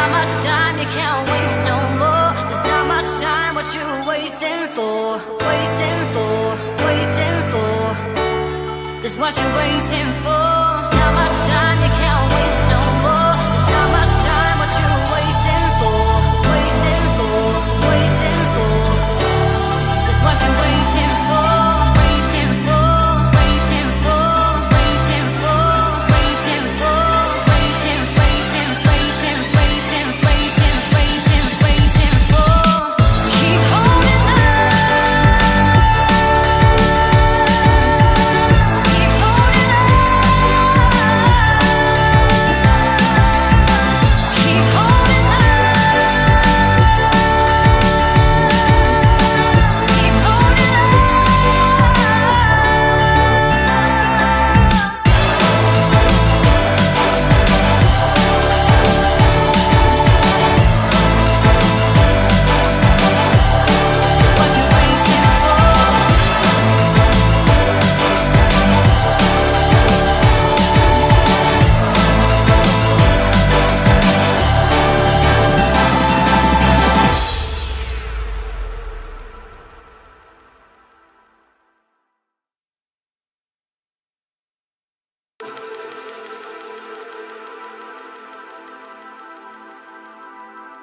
Not much time, you can't waste no more. There's not much time, what you waiting for? Waiting for, waiting for. This what you're waiting for. Not much time, you can't waste no more. There's not much time, what you waiting for? Waiting for, waiting for. This what you're waiting for. Waiting for, waiting for, waiting for, waiting for, waiting, waiting, waiting, waiting, waiting, waiting, waiting for. Keep holding on.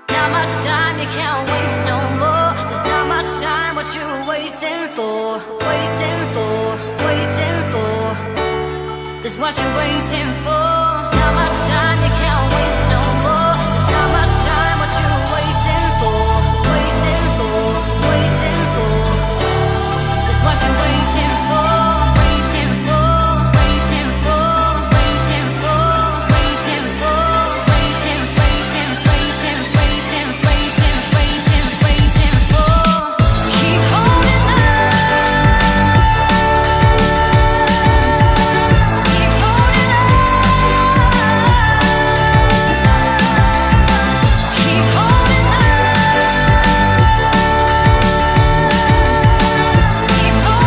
Not much time, you can't waste no more. There's not much time, what you waiting for? Waiting for, waiting for. This what you're waiting for. Not much time, you can't waste no more. There's not much time, what you waiting for? Waiting for, waiting for. This what you're waiting for. Waiting for, waiting for, waiting for, waiting for, waiting, waiting, waiting, waiting, waiting, waiting, waiting for. Keep holding on. Keep holding on. Keep holding on. Keep holding on.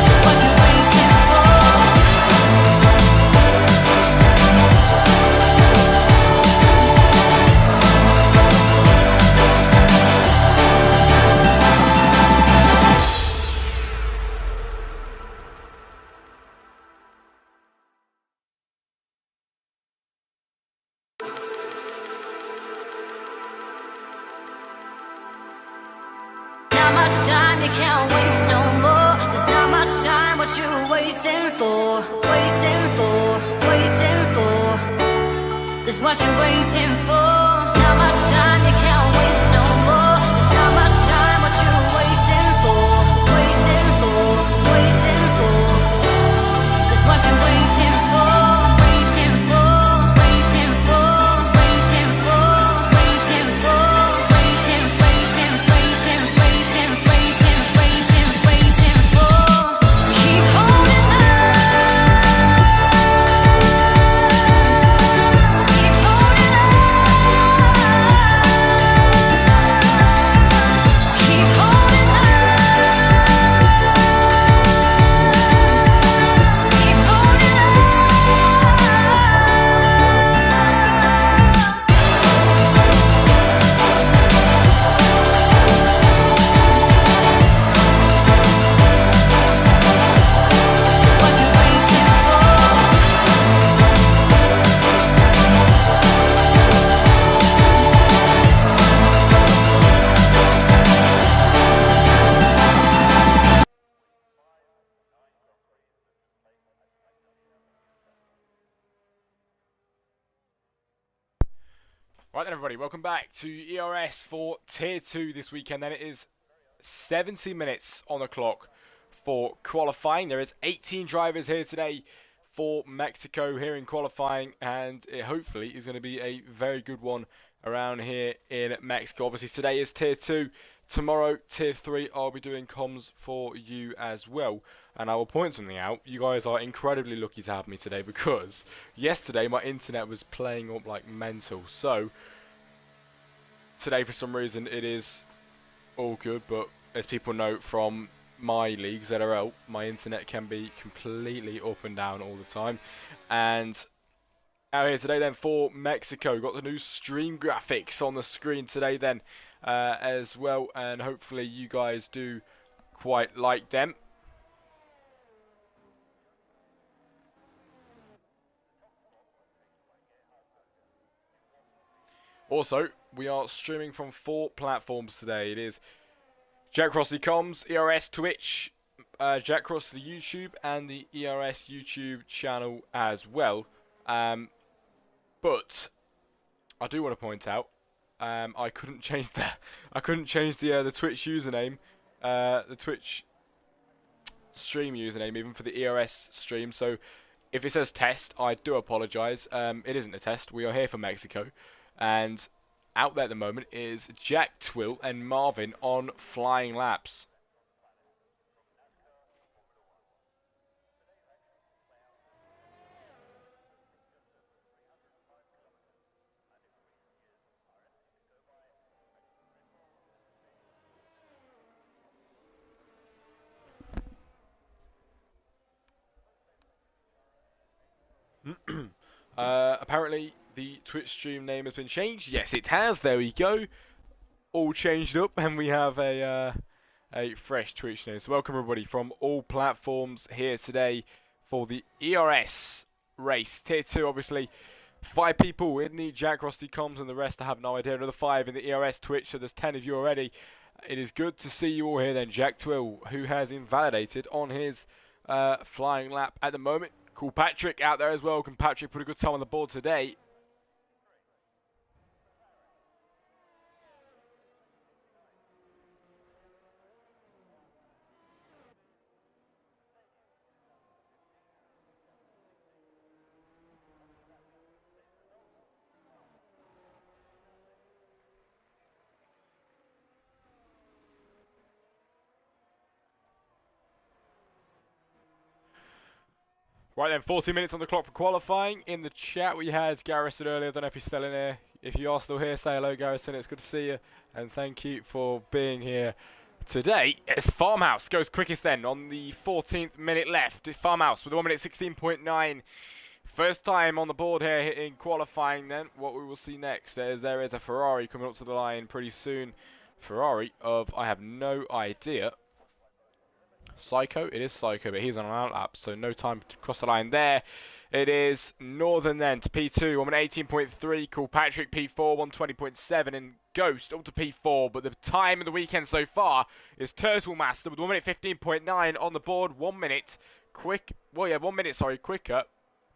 It's what you're waiting for. Not much time, you can't waste no more. There's not much time, what you waiting for? Waiting for, waiting for. This what you're waiting for. Not much time, you can't waste no more. There's not much time, what you waiting for? Waiting for, waiting for. This what you're waiting for. Waiting for, waiting for, waiting for, waiting for, waiting, waiting, waiting, waiting, waiting, waiting, waiting for. Keep holding on. Keep holding on. Keep holding on. Keep holding on. It's what you're waiting for. Right then, everybody, welcome back to ERS for Tier 2 this weekend. Then it is 70 minutes on the clock for qualifying. There is 18 drivers here today for Mexico here in qualifying, and it hopefully is going to be a very good one around here in Mexico. Obviously, today is Tier 2. Tomorrow, Tier 3, I'll be doing comms for you as well. And I will point something out. You guys are incredibly lucky to have me today, because yesterday my internet was playing up like mental. So today for some reason it is all good, but as people know from my league, ZRL, my internet can be completely up and down all the time. And out here today then for Mexico, got the new stream graphics on the screen today then as well, and hopefully you guys do quite like them. Also, we are streaming from 4 platforms today. It is Jack Crossley Comms, ERS Twitch, Jack Crossley YouTube, and the ERS YouTube channel as well. But I do want to point out, I couldn't change the the Twitch username, the Twitch stream username even for the ERS stream. So if it says test, I do apologise. It isn't a test. We are here for Mexico. And out there at the moment is Jack Twill and Marvin on flying laps. Apparently the Twitch stream name has been changed. Yes, it has. There we go. All changed up, and we have a fresh Twitch name. So welcome everybody from all platforms here today for the ERS race. Tier 2, obviously. 5 people in the Jack Crossley Comms, and the rest I have no idea. Another 5 in the ERS Twitch, so there's 10 of you already. It is good to see you all here then. Jack Twill, who has invalidated on his flying lap at the moment. Cool Patrick out there as well. Can Patrick put a good time on the board today? Right then, 40 minutes on the clock for qualifying. In the chat we had Garrison earlier. I don't know if he's still in here. If you are still here, say hello, Garrison. It's good to see you. And thank you for being here today. It's Farmhouse. Goes quickest then on the 14th minute left. Farmhouse with a 1 minute 16.9. First time on the board here in qualifying then. What we will see next is there is a Ferrari coming up to the line pretty soon. Ferrari of, I have no idea. Psycho, it is Psycho, but he's on an outlap, so no time to cross the line there. It is Northern then to P2, 1 minute 18.3, Cool Patrick P4, 120.7, and Ghost up to P4, but the time of the weekend so far is Turtle Master with 1 minute 15.9 on the board, 1 minute quick, well yeah, 1 minute, sorry, quicker,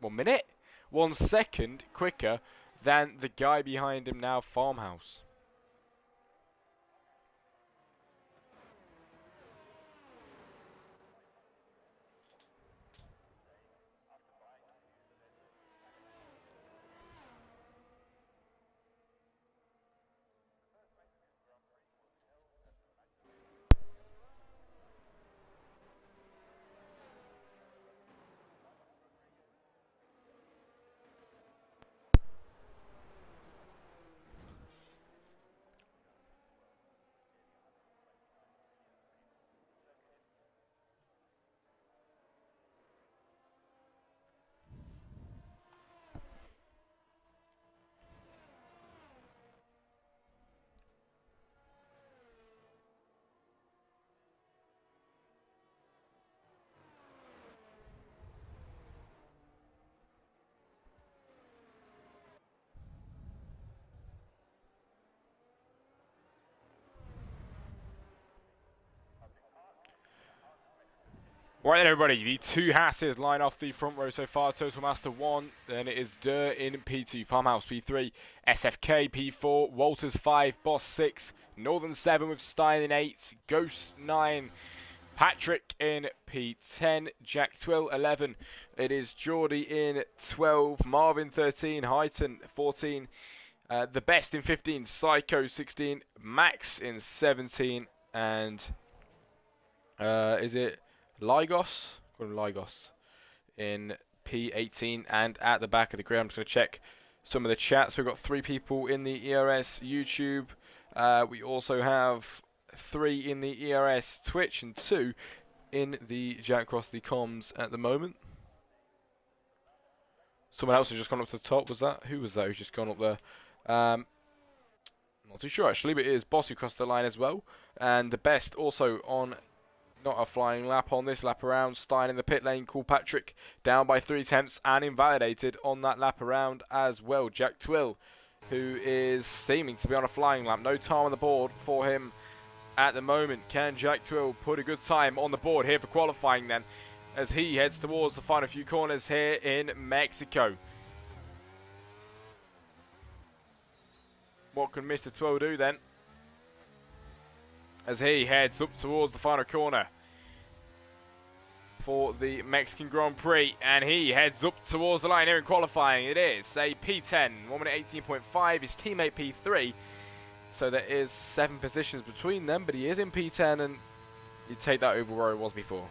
1 minute? 1 second quicker than the guy behind him now, Farmhouse. Right then, everybody, the 2 Hasses line off the front row so far. Total Master 1, then it is Durr in P2, Farmhouse P3, SFK P4, Walters 5, Boss 6, Northern 7 with Stein in 8, Ghost 9, Patrick in P10, Jack Twill 11, it is Geordie in 12, Marvin 13, Heighton 14, The Best in 15, Psycho 16, Max in 17, and is it Lygos? Lygos in P18, and at the back of the grid, I'm just going to check some of the chats. We've got 3 people in the ERS YouTube We also have 3 in the ERS Twitch and 2 in the Jack Cross the comms at the moment. Someone else has just gone up to the top. Was that? Who was that who's just gone up there? Not too sure actually, but it is Boss who crossed the line as well. And the best also on not a flying lap on this lap around. Stein in the pit lane. Cool Patrick down by 3 tenths and invalidated on that lap around as well. Jack Twill, who is seeming to be on a flying lap. No time on the board for him at the moment. Can Jack Twill put a good time on the board here for qualifying then, as he heads towards the final few corners here in Mexico? What can Mr. Twill do then, as he heads up towards the final corner for the Mexican Grand Prix, and he heads up towards the line here in qualifying. It is a P10, 1 minute 18.5, his teammate P3, so there is 7 positions between them, but he is in P10, and you take that over where he was before.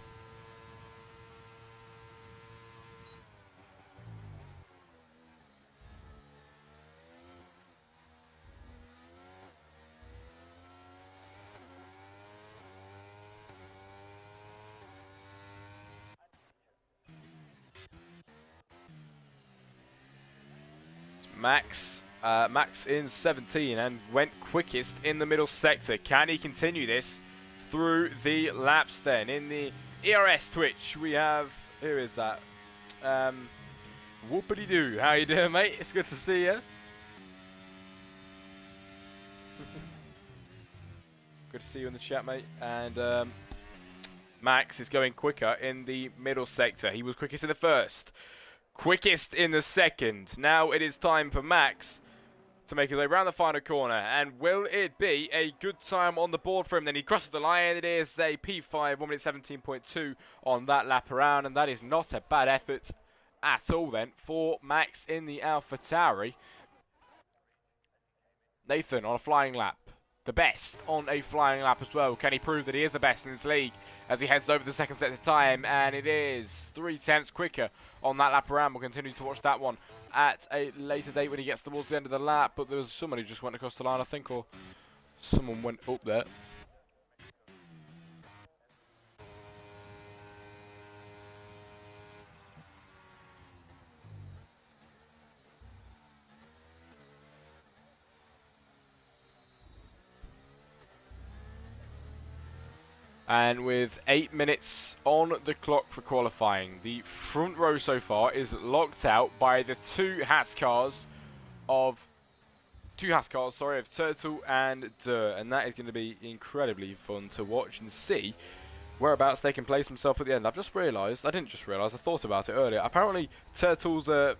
Max in 17 and went quickest in the middle sector. Can he continue this through the laps then? In the ERS Twitch, we have, who is that? Whoopity-doo. How you doing, mate? It's good to see you. Good to see you in the chat, mate. And Max is going quicker in the middle sector. He was quickest in the first. Quickest in the second. Now it is time for Max to make his way around the final corner. And will it be a good time on the board for him? Then he crosses the line. It is a P5, 1 minute 17.2 on that lap around. And that is not a bad effort at all then for Max in the AlphaTauri. Nathan on a flying lap. The best on a flying lap as well. Can he prove that he is the best in this league as he heads over the second set of time? And it is 3 tenths quicker on that lap around. We'll continue to watch that one at a later date when he gets towards the end of the lap. But there was someone who just went across the line, I think, or someone went up there. And with 8 minutes on the clock for qualifying, the front row so far is locked out by the two Haas cars of Turtle and Durr, and that is going to be incredibly fun to watch and see whereabouts they can place themselves at the end. I've just realised, I thought about it earlier. Apparently Turtle's a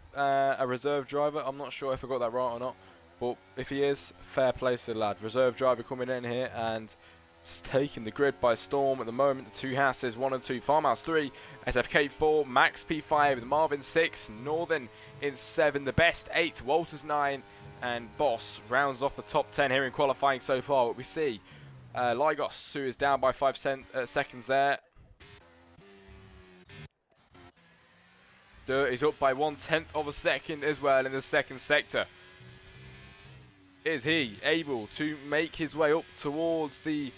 reserve driver. I'm not sure if I got that right or not, but if he is, fair play to the lad. Reserve driver coming in here and it's taking the grid by storm at the moment. The two Hasses, 1 and 2, Farmhouse 3, SFK 4, Max P5, with Marvin 6, Northern in 7, the best 8, Walters 9, and Boss rounds off the top 10 here in qualifying so far. What we see, Lygos, who is down by 5 seconds there. Dirt is up by 1/10 of a second as well in the second sector. Is he able to make his way up towards the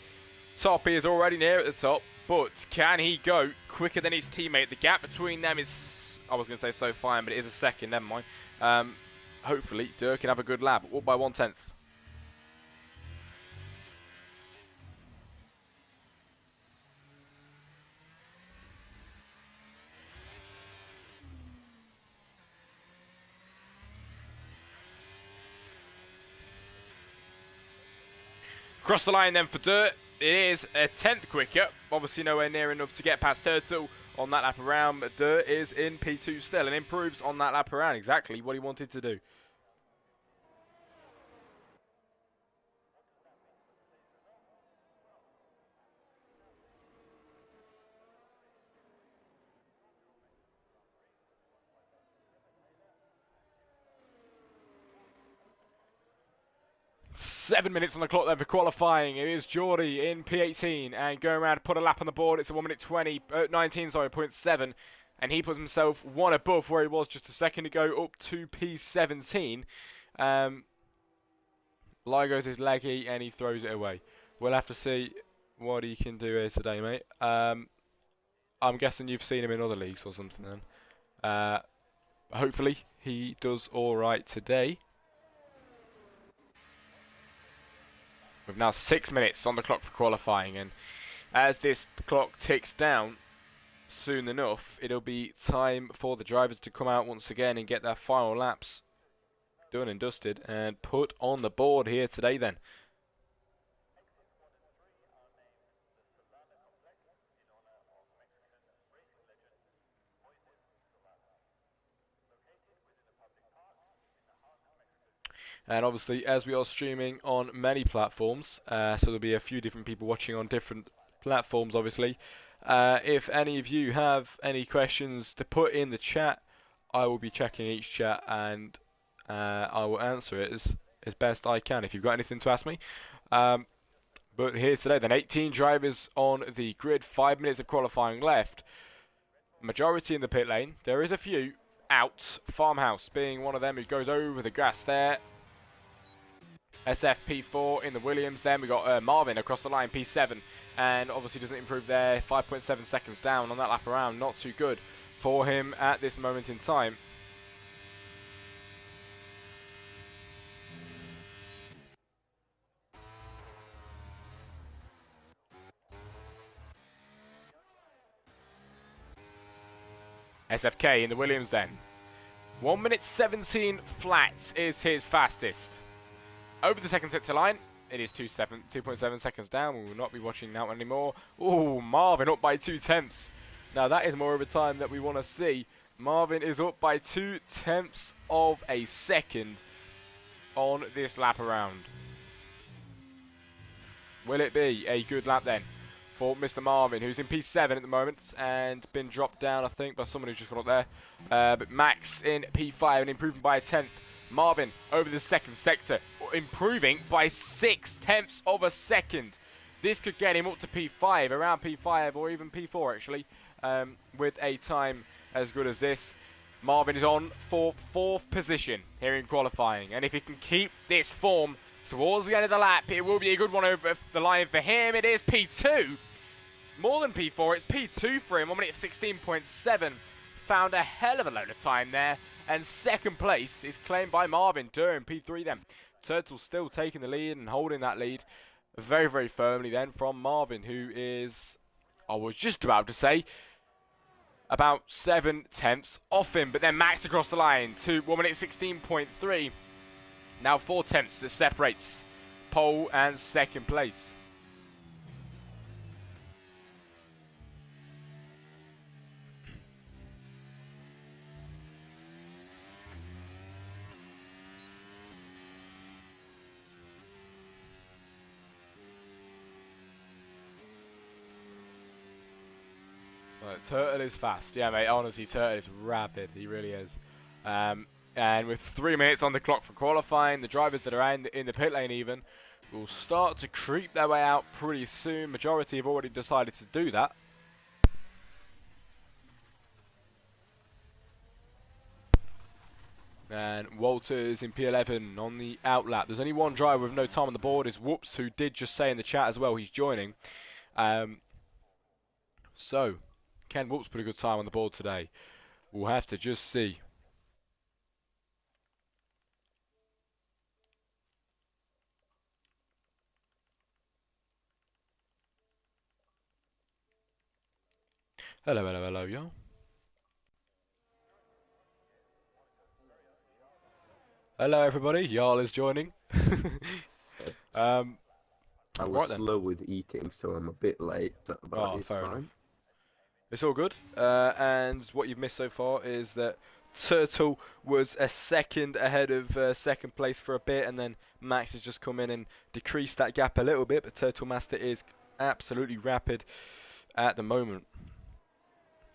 top? He is already near at the top, but can he go quicker than his teammate? The gap between them is, I was going to say so fine, but it is a second, never mind. Hopefully, Dirk can have a good lap, up by 1/10. Cross the line then for Dirt. It is a 10th quicker. Obviously nowhere near enough to get past Turtle on that lap around, but Dirt is in P2 still and improves on that lap around. Exactly what he wanted to do. Seven minutes on the clock there for qualifying. It is Geordie in P18 and going around to put a lap on the board. It's a 1 minute 19.7, and he puts himself one above where he was just a second ago, up to P17. LIGO's is laggy and he throws it away. We'll have to see what he can do here today, mate. I'm guessing you've seen him in other leagues or something then. Hopefully he does alright today. We've now 6 minutes on the clock for qualifying, and as this clock ticks down, soon enough it'll be time for the drivers to come out once again and get their final laps done and dusted and put on the board here today then. And obviously, as we are streaming on many platforms, so there'll be a few different people watching on different platforms, obviously. If any of you have any questions to put in the chat, I will be checking each chat and I will answer it as best I can if you've got anything to ask me. But here today, then 18 drivers on the grid, 5 minutes of qualifying left. Majority in the pit lane. There is a few out. Farmhouse being one of them who goes over the grass there. SF P4 in the Williams. Then we got Marvin across the line, P7, and obviously doesn't improve there. 5.7 seconds down on that lap around. Not too good for him at this moment in time. SFK in the Williams then. 1 minute 17 flat is his fastest. Over the second sector line, it is 2.7 seconds down. We will not be watching that one anymore. Ooh, Marvin up by 2/10. Now that is more of a time that we want to see. Marvin is up by 2/10 of a second on this lap around. Will it be a good lap then for Mr. Marvin, who's in P7 at the moment and been dropped down, I think, by someone who's just got up there. But Max in P5 and improving by a 10th. Marvin over the second sector, improving by 0.6 of a second. This could get him up to P5, around P5 or even P4 actually, with a time as good as this. Marvin is on for 4th position here in qualifying, and if he can keep this form towards the end of the lap, it will be a good one over the line for him. It is P2. More than P4, it's P2 for him. 1 minute 16.7. Found a hell of a load of time there. And second place is claimed by Marvin Durham, P3 then. Turtle still taking the lead and holding that lead very, very firmly then from Marvin, who is, I was just about to say, about 7/10 off him. But then Max across the line to 1 minute 16.3. Now 4/10 that separates pole and second place. Well, Turtle is fast. Yeah, mate, honestly, Turtle is rapid. He really is. And with 3 minutes on the clock for qualifying, the drivers that are in the pit lane even will start to creep their way out pretty soon. Majority have already decided to do that. And Walters in P11 on the outlap. There's only one driver with no time on the board, is Whoops, who did just say in the chat as well he's joining. So, can Whoops put a good time on the board today? We'll have to just see. Hello, hello, hello, y'all. Hello, everybody. Y'all is joining. I was slow with eating, so I'm a bit late about this time. It's all good. And what you've missed so far is that Turtle was a second ahead of second place for a bit, and then Max has just come in and decreased that gap a little bit, but Turtle Master is absolutely rapid at the moment.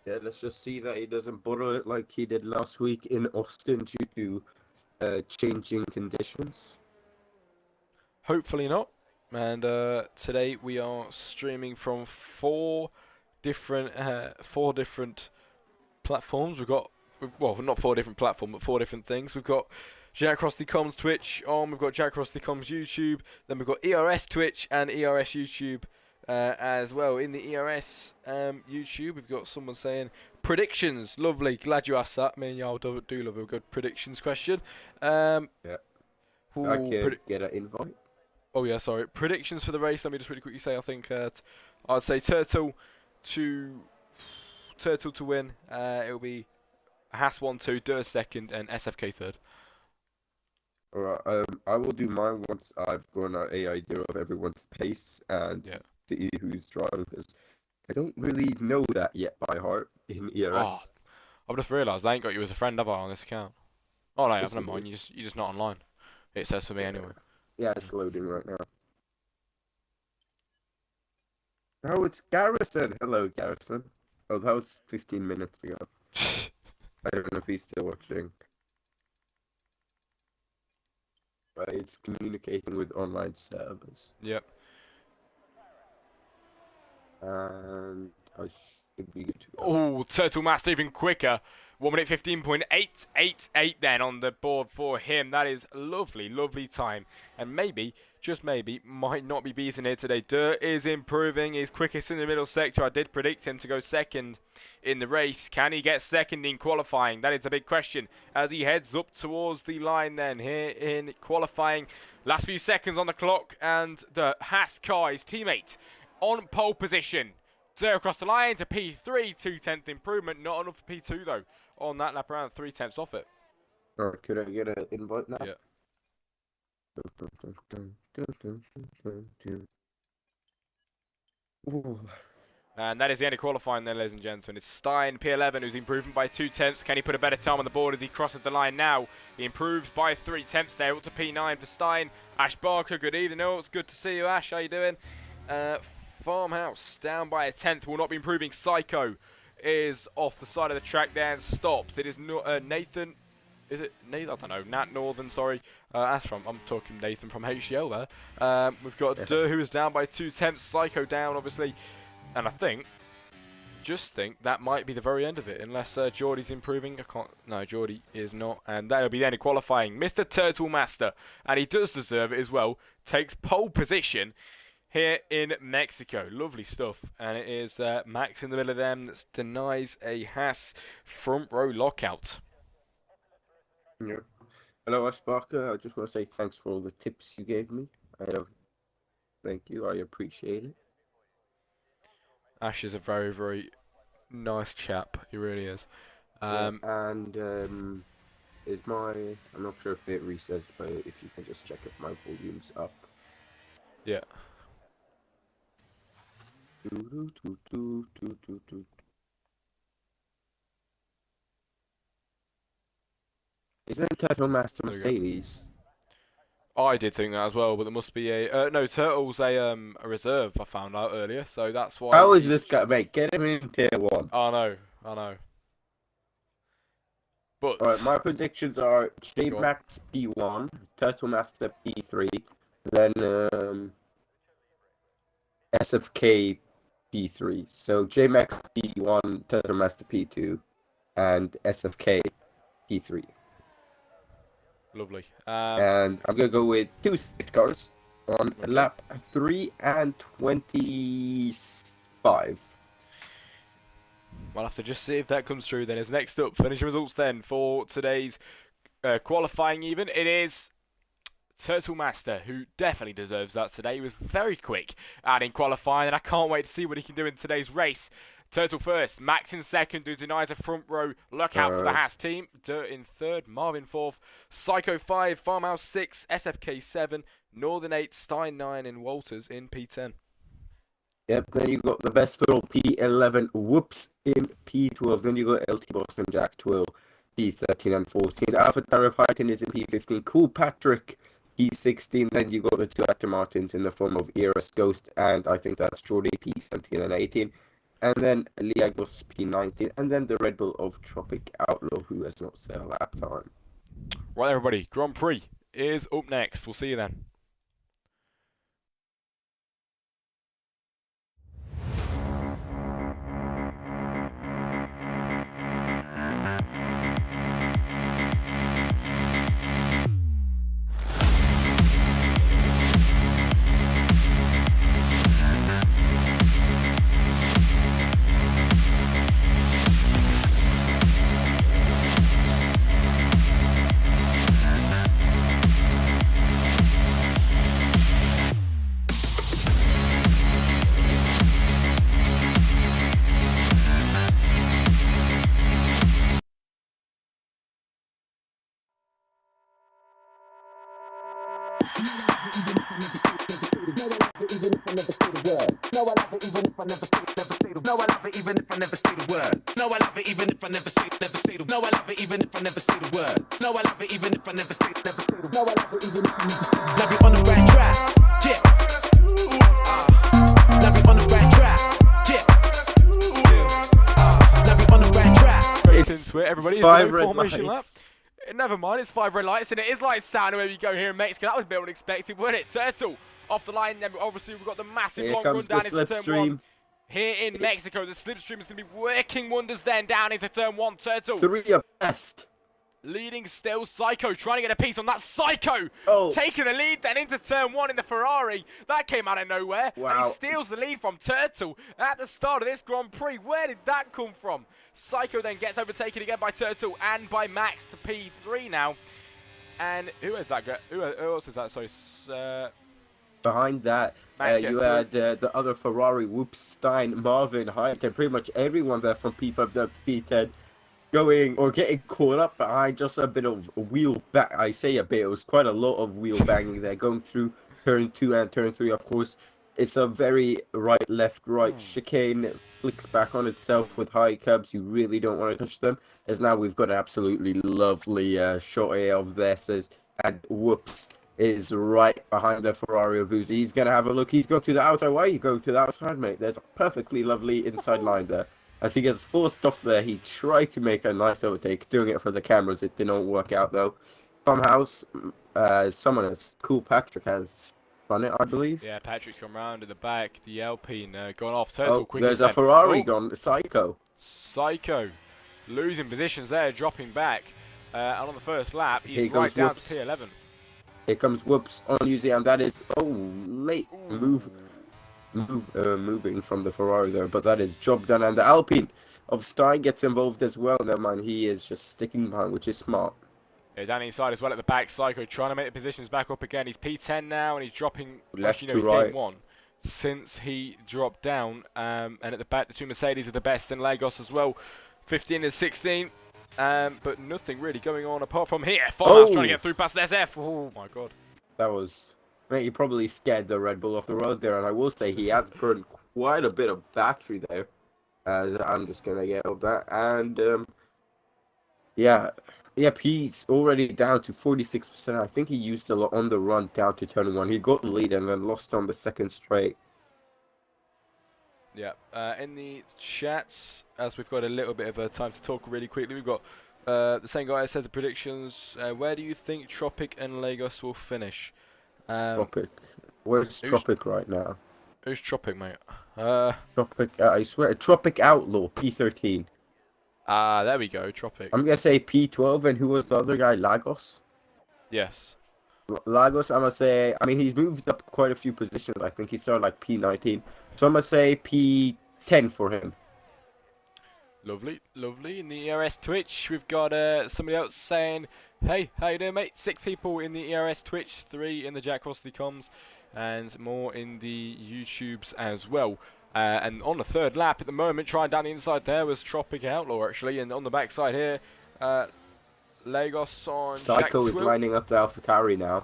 Yeah, let's just see that he doesn't borrow it like he did last week in Austin due to changing conditions. Hopefully not. And today we are streaming from four different platforms. We've got, well, not 4 different platforms, but 4 different things. We've got Jack Crossley Comms Twitch on. We've got Jack Crossley Comms YouTube. Then we've got ERS Twitch and ERS YouTube as well. In the ERS YouTube, we've got someone saying predictions. Lovely. Glad you asked that. Me and y'all do love a good predictions question. Yeah. I can get an invite. Oh yeah, sorry. Predictions for the race. Let me just really quickly say. I think I'd say Turtle to win. It'll be Haas 1-2, Durr second, and SFK third. Alright, I will do mine once I've got an idea of everyone's pace and see who's driving, because I don't really know that yet by heart in ERS. Oh, I've just realised I ain't got you as a friend, have I, on this account? Oh no, never mind. You're just not online. It says for me anyway. Yeah, it's loading right now. Oh, it's Garrison. Hello, Garrison. Oh, that was 15 minutes ago. I don't know if he's still watching. But it's communicating with online servers. Yep. And I should be good to go. Oh, Turtle Master even quicker. 1 minute 15.888 then on the board for him. That is lovely, lovely time. And maybe, just maybe, might not be beaten here today. Dirt is improving. He's quickest in the middle sector. I did predict him to go second in the race. Can he get second in qualifying? That is the big question as he heads up towards the line then here in qualifying. Last few seconds on the clock, and the Haas car, his teammate, on pole position. Dirt across the line to P3, 2/10 improvement. Not enough for P2 though. On that lap around, 3/10 off it. Alright, could I get an invite now? Yeah. Ooh. And that is the end of qualifying then, ladies and gentlemen. It's Stein, P11, who's improving by 2/10. Can he put a better time on the board as he crosses the line now? He improves by 3/10 there, up to P9 for Stein. Ash Barker, good evening. Oh, it's good to see you, Ash. How you doing? Farmhouse, down by a 10th, will not be improving. Psycho is off the side of the track there and stopped. It is Nathan. Is it Nathan? I don't know. Nat Northern, sorry. I'm talking Nathan from HCL there. We've got Durr, who is down by 2/10. Psycho down, obviously. And I just think that might be the very end of it, unless Geordie's improving. No, Geordie is not. And that'll be the end of qualifying. Mr. Turtle Master, and he does deserve it as well, takes pole position here in Mexico. Lovely stuff. And it is Max in the middle of them that denies a Haas front row lockout. Yeah. Hello, Ash Barker. I just want to say thanks for all the tips you gave me. Thank you. I appreciate it. Ash is a very, very nice chap. He really is. Is my... I'm not sure if it resets, but if you can just check if my volume's up. Yeah. Isn't Turtle Master Mercedes? I did think that as well, but there must be a... no, Turtle's a reserve, I found out earlier, so that's why... How is this guy, mate? Get him in tier 1. I know. But... Alright, my predictions are J-Max P1, Turtle Master P3, then SFK P3. So J-Max P1, Turtle Master P2, and SFK P3. Lovely. And I'm going to go with 2 safety cars on lap 3 and 25. We'll have to just see if that comes true then. As next up, finishing results then for today's qualifying even. It is Turtle Master, who definitely deserves that today. He was very quick in qualifying, and I can't wait to see what he can do in today's race. Turtle first, Max in second, who denies a front row lockout for the Haas team. Dirt in third, Marvin fourth, Psycho 5, Farmhouse 6, SFK 7, Northern 8, Stein 9, and Walters in P10. Yep, then you got the best little P11 whoops in P12. Then you got LT Boston Jack 12, P13 and 14. Alpha Tariff Heighten is in P15. Cool Patrick P16. Then you got the 2 Aston Martins in the form of ERS Ghost, and I think that's Jordy P17 and 18. And then Liagos P19, and then the Red Bull of Tropic Outlaw, who has not set a lap time. Right, everybody, Grand Prix is up next. We'll see you then. even if I never say the word. No, I love it even if I never say the No, I love it even if I never say the word. No, I love it even if I never say the No, I love it even if I never say the word. No, I love it even if I never say the No, I love it even if I never say the Love you on the right track. Yeah. Love you on the right track. Yeah. Love you on the right track. Straight into it, everybody. It's Five the red formation lap. lights. Never mind, it's 5 red lights, and it is like sound where you go here in Mexico. That was a bit unexpected, wasn't it? Turtle off the line, then obviously we've got the massive Here long run comes down the into turn 1. slipstream. Here in Mexico, the slipstream is going to be working wonders then down into turn 1. Turtle 3 abreast. leading still. Psycho trying to get a piece on that. Psycho taking the lead then into turn 1 in the Ferrari. That came out of nowhere. Wow. And he steals the lead from Turtle at the start of this Grand Prix. Where did that come from? Psycho then gets overtaken again by Turtle and by Max to P3 now. And who is that? Who else is that? So, Behind that, you had the other Ferrari, Whoops, Stein, Marvin, Hyatt, and pretty much everyone there from P5 down to P10 going or getting caught up behind just a bit of wheel bang. I say a bit, it was quite a lot of wheel banging there going through turn 2 and turn 3. Of course, it's a very right, left, right chicane, flicks back on itself with high cubs. You really don't want to touch them. As now we've got an absolutely lovely shot here of this, and Whoops is right behind the Ferrari of Uzi. He's going to have a look. He's going to the outside. Why are you going to the outside, mate? There's a perfectly lovely inside line there. As he gets forced off there, he tried to make a nice overtake, doing it for the cameras. It did not work out, though. Somehow, someone as Cool Patrick has done it, I believe. Yeah, Patrick's gone round in the back. The Alpine gone off. Turtle quickly. There's a Ferrari gone. Psycho. Psycho losing positions there, dropping back. And on the first lap, he's right down to P11. Here comes Whoops on Uzi, and that is late moving from the Ferrari there, but that is job done. And the Alpine of Stein gets involved as well. Never mind, he is just sticking behind, which is smart. Yeah, down inside as well at the back. Psycho trying to make the positions back up again. He's P10 now, and he's dropping left to he's right. Game 1 since he dropped down. And at the back, the two Mercedes are the best in Lagos as well. 15 and 16. But nothing really going on apart from here. Farmhouse trying to get through past SF. Oh my god. That was... Mate, he probably scared the Red Bull off the road there, and I will say he has burned quite a bit of battery there. As I'm just going to get up that. And, Yep, he's already down to 46%. I think he used a lot on the run down to turn 1. He got the lead and then lost on the second straight. Yeah, in the chats, as we've got a little bit of time to talk really quickly, we've got the same guy said the predictions. Where do you think Tropic and Lagos will finish? Tropic. Where's Tropic right now? Who's Tropic, mate? Tropic, I swear, Tropic Outlaw, P13. There we go, Tropic. I'm going to say P12, and who was the other guy, Lagos? Yes. Lagos, I'm going to say, I mean, he's moved up quite a few positions. I think he started like P19. So I'm going to say P10 for him. Lovely, lovely. In the ERS Twitch, we've got somebody else saying, hey, how you doing, mate? 6 people in the ERS Twitch, 3 in the Jack Crossley comms, and more in the YouTubes as well. And on the third lap at the moment, trying down the inside there was Tropic Outlaw, actually. And on the backside here, Lagos on Psycho is lining up the AlphaTauri now.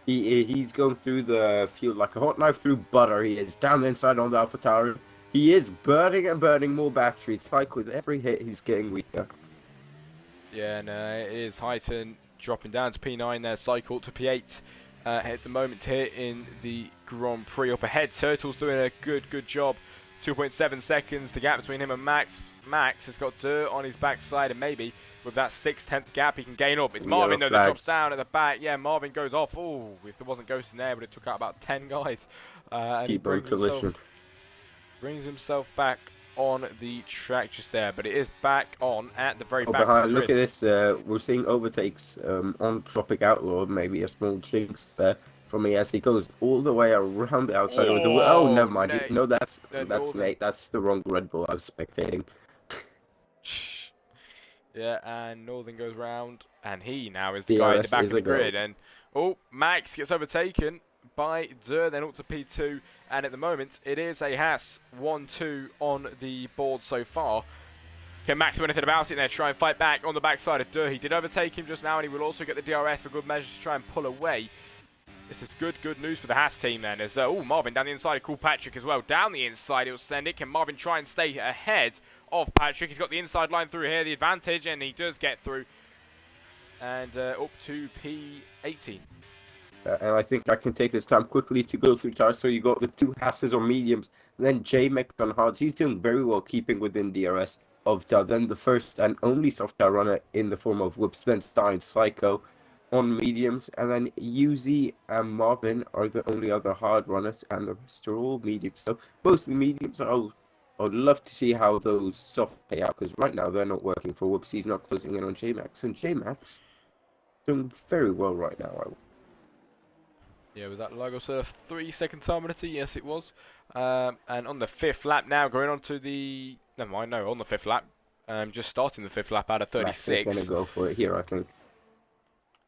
He's going through the field like a hot knife through butter. He is down the inside on the AlphaTauri. He is burning and burning more battery. Psycho, with every hit, he's getting weaker. Yeah, and it is Highton dropping down to P9 there. Cycle to P8 at the moment here in the Grand Prix. Up ahead, Turtle's doing a good job. 2.7 seconds, the gap between him and Max. Max has got dirt on his backside, and maybe with that 6/10 gap he can gain up. It's Marvin though that drops down at the back. Yeah, Marvin goes off. Oh, if there wasn't Ghost in there, but it took out about 10 guys. And he brings himself back on the track just there, but it is back on at the very back of the Look at this, we're seeing overtakes on Tropic Outlaw, maybe a small jinx there from me as he goes all the way around the outside of the oh, never mind. Nate. No, that's Nate. That's the wrong Red Bull I was spectating. Yeah, and Northern goes round, and he now is the guy in the back of the grid. And Max gets overtaken by Dur, then up to P2, and at the moment it is a Haas 1-2 on the board so far. Can Max do anything about it there? Try and fight back on the backside of Dur. He did overtake him just now, and he will also get the DRS for good measure to try and pull away. This is good news for the Haas team then. As Marvin down the inside, cool Patrick as well. Down the inside, he'll send it. Can Marvin try and stay ahead of Patrick? He's got the inside line through here, the advantage, and he does get through. And up to P18. And I think I can take this time quickly to go through tires. So you got the two Hasses or mediums, then J Mech on hards. He's doing very well keeping within DRS of then the first and only soft tire runner in the form of Whoops, then Stein Psycho on mediums, and then Uzi and Marvin are the only other hard runners, and the rest are all mediums. So both the mediums I'd love to see how those soft pay out, because right now they're not working for Whoops. He's not closing in on J-Max, and J-Max doing very well right now. Yeah, was that Lagos 3-second time penalty? Yes, it was. And on the 5th lap now, going on to the... Never mind, no, on the 5th lap. Just starting the 5th lap out of 36. Max is going to go for it here, I think.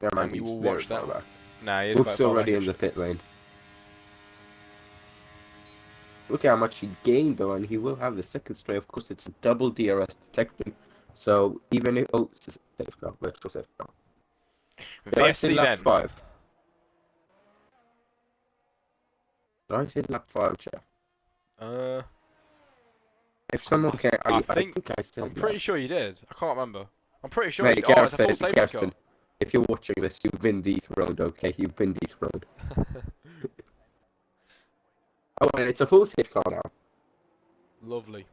Never mind, you he's will very watch that. far back. Nah, he is Whoops quite far already back, in the pit lane. Look how much he gained, though, and he will have the second straight. Of course, it's a double DRS detection. So even if... Oh, it's a safe car, virtual safe car. VSC then. 5. Did I say lap 5, Chair? If someone can... I think I said I'm pretty sure you did. I can't remember. I'm pretty sure Mate, you did. Oh, it's a full safety Kirsten, car. if you're watching this, you've been dethroned, okay? You've been dethroned. Oh, and it's a full safety car now. Lovely.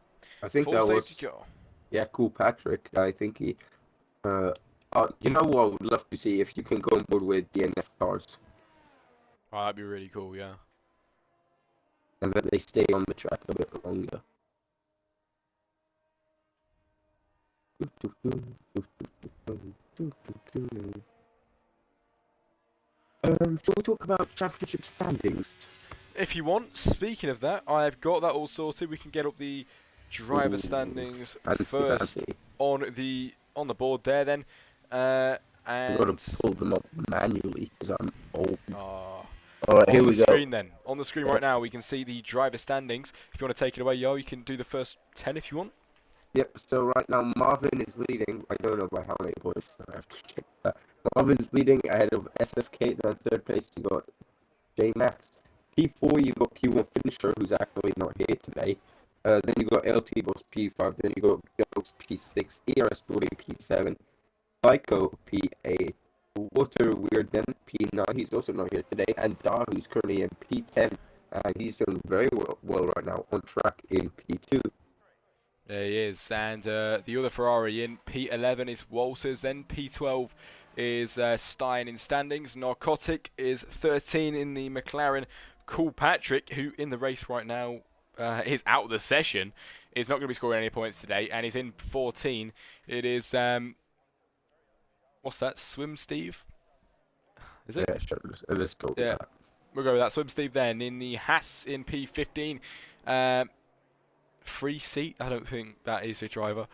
I think Full that safety was... car. Yeah, cool Patrick. I think he... you know what I would love to see if you can go on board with DNF cars. Oh, that'd be really cool, yeah. And that they stay on the track a bit longer. Shall we talk about championship standings? If you want, speaking of that, I've got that all sorted. We can get up the driver standings first on the board there then. And I've got to pull them up manually because I'm old. Alright, here we go. Screen then. On the screen right now, we can see the driver standings. If you want to take it away, Yo, you can do the first 10 if you want. Yep, so right now Marvin is leading. I don't know by how many points, so I have to check that. Marvin's leading ahead of SFK, then third place you got J-Max. P4 you got P1 Finisher, who's actually not here today. Then you got LT Boss P5, then you got Ghost P6, ERS Jordan P7, Psycho P8, Water Weird then P9, he's also not here today, and Da, who's currently in P10, and he's doing very well right now, on track in P2. There he is, and the other Ferrari in P11 is Walters, then P12 is Stein in standings, Narcotic is 13 in the McLaren, Cool Patrick, who in the race right now is out of the session, is not going to be scoring any points today, and he's in 14. It is, what's that, Swim Steve? Is it? Yeah, sure, let's go. Yeah, we'll go with that, Swim Steve then, in the Haas in P15. Free seat? I don't think that is a driver.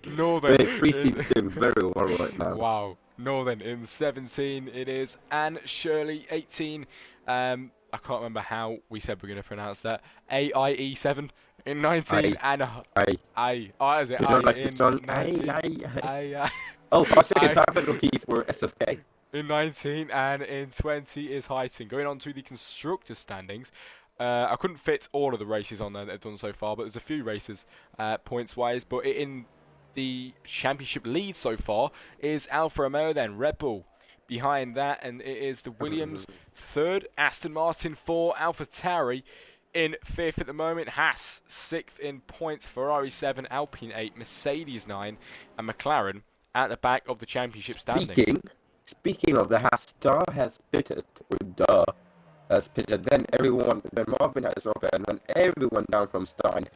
Northern. Free seat's doing very well right now. Wow. Northern in 17 it is. And Shirley 18. I can't remember how we said we're going to pronounce that. AIE7 in 19. And I. Oh, is it? You I don't like in the song? 19. Oh, our second time penalty for SFK. In 19 and in 20 is Heighton. Going on to the constructor standings. I couldn't fit all of the races on there that I've done so far, but there's a few races points-wise. But in the championship lead so far is Alfa Romeo, then Red Bull behind that, and it is the Williams third, Aston Martin 4, Alpha Tauri in 5th at the moment, Haas 6th in points, Ferrari 7, Alpine 8, Mercedes 9, and McLaren at the back of the championship standings. Speaking of the Haas, has pitted, then Marvin has not pitted, and then everyone down from Stein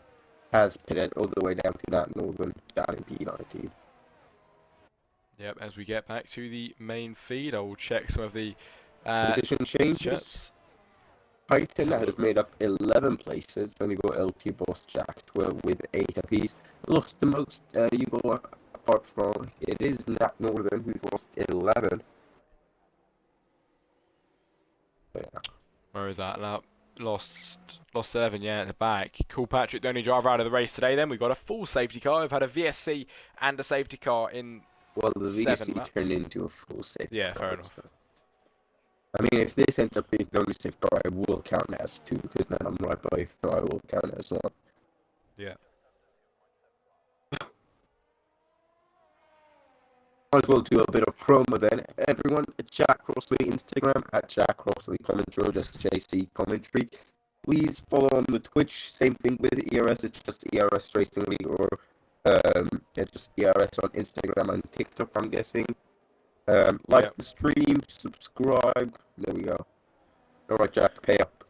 has pitted all the way down to that Northern down in P19. Yep, as we get back to the main feed, I will check some of the position changes. Chats. Titan has made up 11 places, then you got LT Boss Jack 12 with 8 apiece. Lost the most you go apart from, it is Nat Northern who's lost 11. But yeah. Where is that? Lost 7, yeah, at the back. Cool Patrick, the only driver out of the race today. Then we've got a full safety car. We've had a VSC and a safety car in well, the 7 VSC laps. turned into a full safety car. Yeah, fair enough. I mean, if this ends up being the only safety car, I will count it as 2, because then I'm right by, so I will count it as 1. Yeah. Might as well do a bit of promo then. Everyone, Jack Crossley Instagram, at Jack Crossley Commentary, or just JC Commentary. Please follow on the Twitch. Same thing with ERS, it's just ERS Racing League, or yeah, just ERS on Instagram and TikTok, I'm guessing. Like the stream, subscribe. There we go. Alright, Jack, pay up.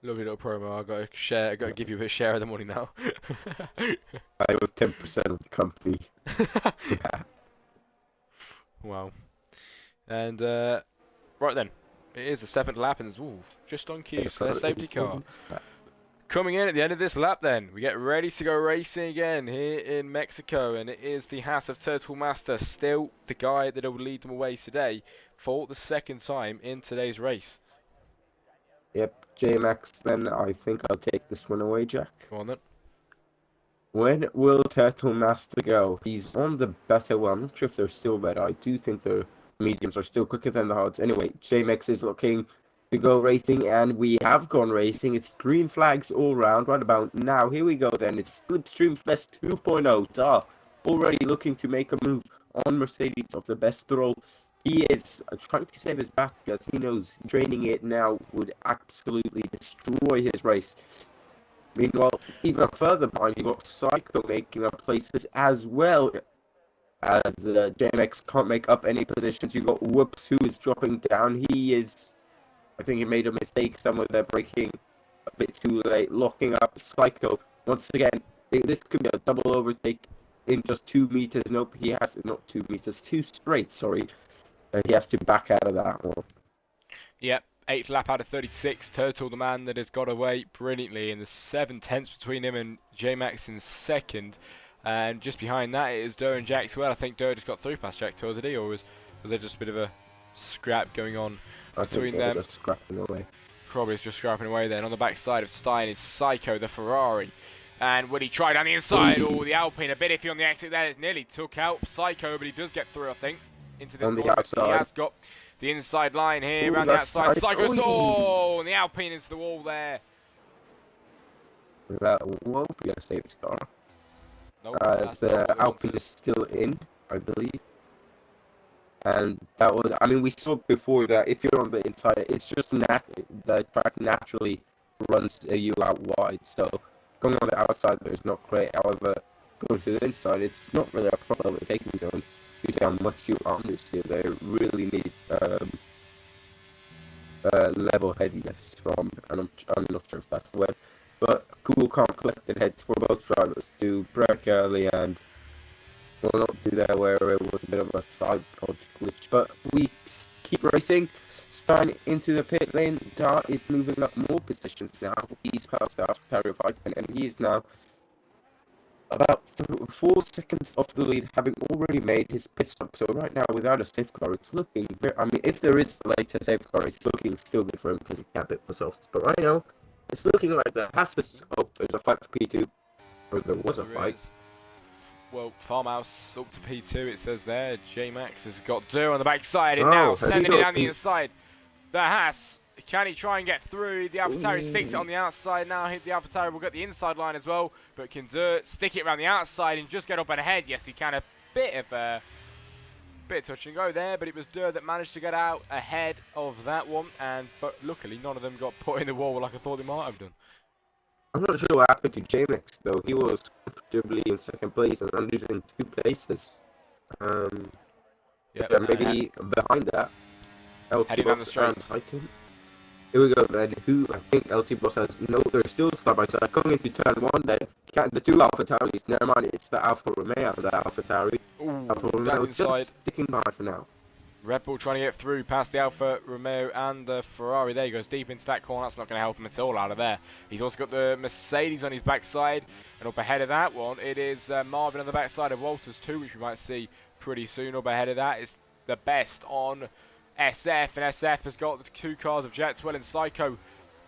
Lovely little promo. I've got to share. I've got to give you a share of the money now. I own 10% of the company. Wow. And right then, it is the 7th lap, and ooh, just on cue. So their safety car coming in at the end of this lap. Then we get ready to go racing again here in Mexico, and it is the Haas of Turtle Master, still the guy that will lead them away today for the 2nd time in today's race. Yep, J-Max, then I think I'll take this one away, Jack. Go on then. When will Turtle Master go? He's on the better one. I'm not sure if they're still better. I do think the mediums are still quicker than the hards. Anyway, J-Max is looking to go racing, and we have gone racing. It's green flags all round right about now. Here we go then. It's Slipstream Fest 2.0. Already looking to make a move on Mercedes of the best roll. He is trying to save his back, because he knows draining it now would absolutely destroy his race. Meanwhile, even further behind, you got Psycho making up places as well, as JMX can't make up any positions. You got Whoops, who is dropping down. I think he made a mistake somewhere there, braking a bit too late, locking up Psycho. Once again, this could be a double overtake in just 2 meters. Nope, he has, not 2 meters, 2 straight, sorry. He has to back out of that one. Yep. 8th lap out of 36. Turtle, the man that has got away brilliantly, in the 7/10 between him and J-Max in 2nd. And just behind that it is Durr and Jack as well. I think Durr just got through past Jack Tour, did he? Or was there just a bit of a scrap going on between them? Just scrapping away. Probably just scrapping away then. On the back side of Stein is Psycho, the Ferrari. And when he tried on the inside, the Alpine, a bit iffy on the exit there. It nearly took out Psycho, but he does get through, I think, into this corner. He has got the inside line here, around the outside. Psycho, and the Alpine into the wall there. That won't be a safety car. Nope, the Alpine is still in, I believe. And that was, I mean, we saw before that if you're on the inside, it's just the track naturally runs you out wide. So going on the outside there is not great. However, going to the inside, it's not really a proper overtaking zone. Due to how much you understeer, they really need level headiness from, and I'm not sure if that's the word, but cool, calm, collected heads for both drivers to brake early and will not do that where it was a bit of a side pod glitch. But we keep racing. Stein into the pit lane. Dart is moving up more positions now. He's passed out Terrified, and he is now about 4 seconds off the lead, having already made his pit stop. So right now, without a safety car, it's looking very, I mean, if there is later safety car, it's looking still good for him because he can't pit for softs. But right now, it's looking like there has to, oh, there's a fight for P2, or there was a fight. Well, Farmhouse up to P2, it says there. J-Max has got Durr on the backside, and now sending it down the inside. The Haas, can he try and get through? The AlphaTauri sticks it on the outside now. The AlphaTauri will get the inside line as well, but can Durr stick it around the outside and just get up and ahead? Yes, he can. A bit of touch and go there, but it was Durr that managed to get out ahead of that one. But luckily, none of them got put in the wall like I thought they might have done. I'm not sure what happened to J-Max though. He was comfortably in 2nd place and I'm losing 2 places. Yeah, maybe behind that. Heading down the straight. Here we go then. Who I think LT Boss has no, they're still side by side. Coming into turn 1 then. The 2 AlphaTauris. Never mind, it's the Alfa Romeo and the AlphaTauri. Alfa Romeo just sticking behind for now. Red Bull trying to get through past the Alfa Romeo and the Ferrari. There he goes, deep into that corner. That's not going to help him at all out of there. He's also got the Mercedes on his backside. And up ahead of that one, it is Marvin on the backside of Walters too, which we might see pretty soon. Up ahead of that is the best on SF. And SF has got the 2 cars of Jetwell and Psycho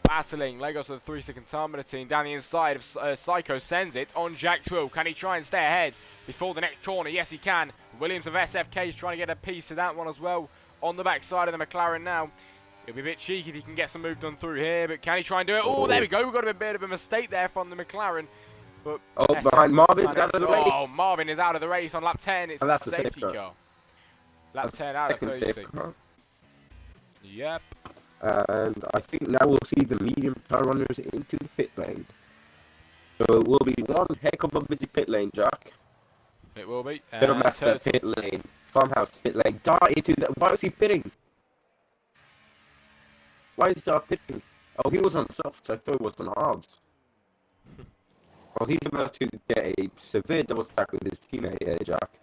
battling. Legos with the 3-second terminating down the inside of Psycho, sends it on Jack's wheel. Can he try and stay ahead before the next corner? Yes, he can. Williams of SFK is trying to get a piece of that one as well on the backside of the McLaren now. It'll be a bit cheeky if he can get some move done through here, but can he try and do it? Oh, there we go. We've got a bit of a mistake there from the McLaren. But behind Marvin's out of the race. Oh, Marvin is out of the race on lap 10. It's a safety car. Lap 10 out of 36. Yep. And I think now we'll see the medium car runners into the pit lane. So it will be one heck of a busy pit lane, Jack. It will be. Master pit lane. Farmhouse pit lane. Dart into that. Why is he pitting? Why is he pitting? Oh, he was on softs. I thought it was on hards. Oh, he's about to get a severe double stack with his teammate here, Jack.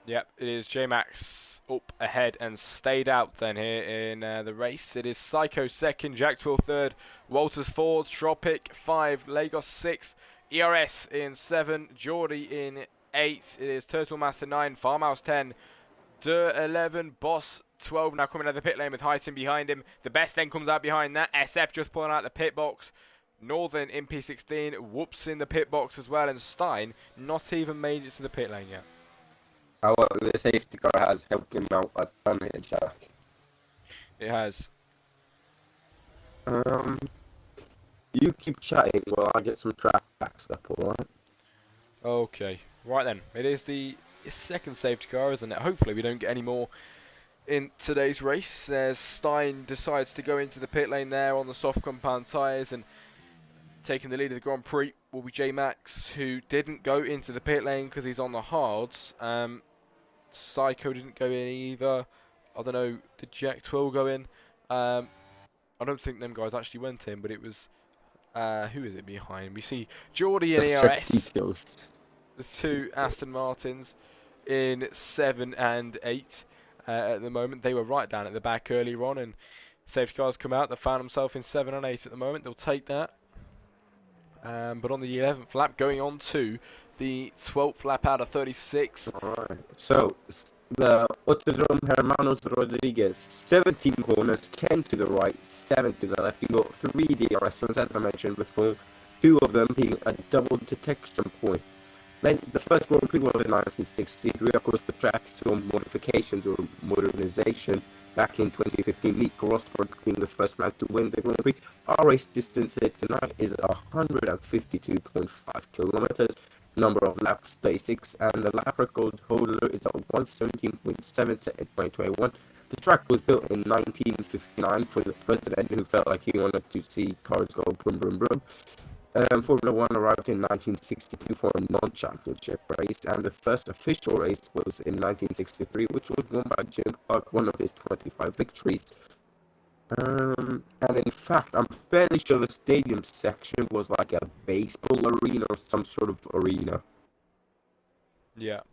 Yep, it is J-Max up ahead and stayed out then here in the race. It is Psycho second, Jack 12 third, Walters fourth, Tropic 5, Lagos 6, ERS in 7, Geordie in 8. It is Turtle Master 9, Farmhouse 10, Dur 11, Boss 12 now coming out of the pit lane with Heighton behind him. The best then comes out behind that. SF just pulling out the pit box. Northern in P16, Whoops in the pit box as well, and Stein not even made it to the pit lane yet. However, the safety car has helped him out a ton here, Jack. It has. You keep chatting while I get some track backs up, alright? Okay, right then. It is the second safety car, isn't it? Hopefully we don't get any more in today's race, as Stein decides to go into the pit lane there on the soft compound tyres, and taking the lead of the Grand Prix will be J-Max, who didn't go into the pit lane because he's on the hards. Psycho didn't go in either. I don't know, did Jack 12 go in? I don't think them guys actually went in, but it was, who is it behind? We see Geordie and ERS, the two Aston Martins in 7 and 8 at the moment. They were right down at the back earlier on, and safety cars come out. They found themselves in 7 and 8 at the moment. They'll take that. But on the 11th lap, going on to the 12th lap out of 36. Alright, so the Autodrome Hermanos Rodriguez, 17 corners, 10 to the right, 7 to the left. You got 3 DRS zones, as I mentioned before, 2 of them being a double detection point. Then the first Grand Prix was in 1963. Of course, the track saw modifications or modernization back in 2015. Nico Rosberg being the first man to win the Grand Prix. Our race distance here tonight is 152.5 kilometers. Number of laps 36, and the lap record holder is at 117.7 set in 2021. The track was built in 1959 for the president who felt like he wanted to see cars go brum brum brum. Formula 1 arrived in 1962 for a non-championship race, and the first official race was in 1963, which was won by Jim Clark, one of his 25 victories. And in fact, I'm fairly sure the stadium section was like a baseball arena or some sort of arena. Yeah.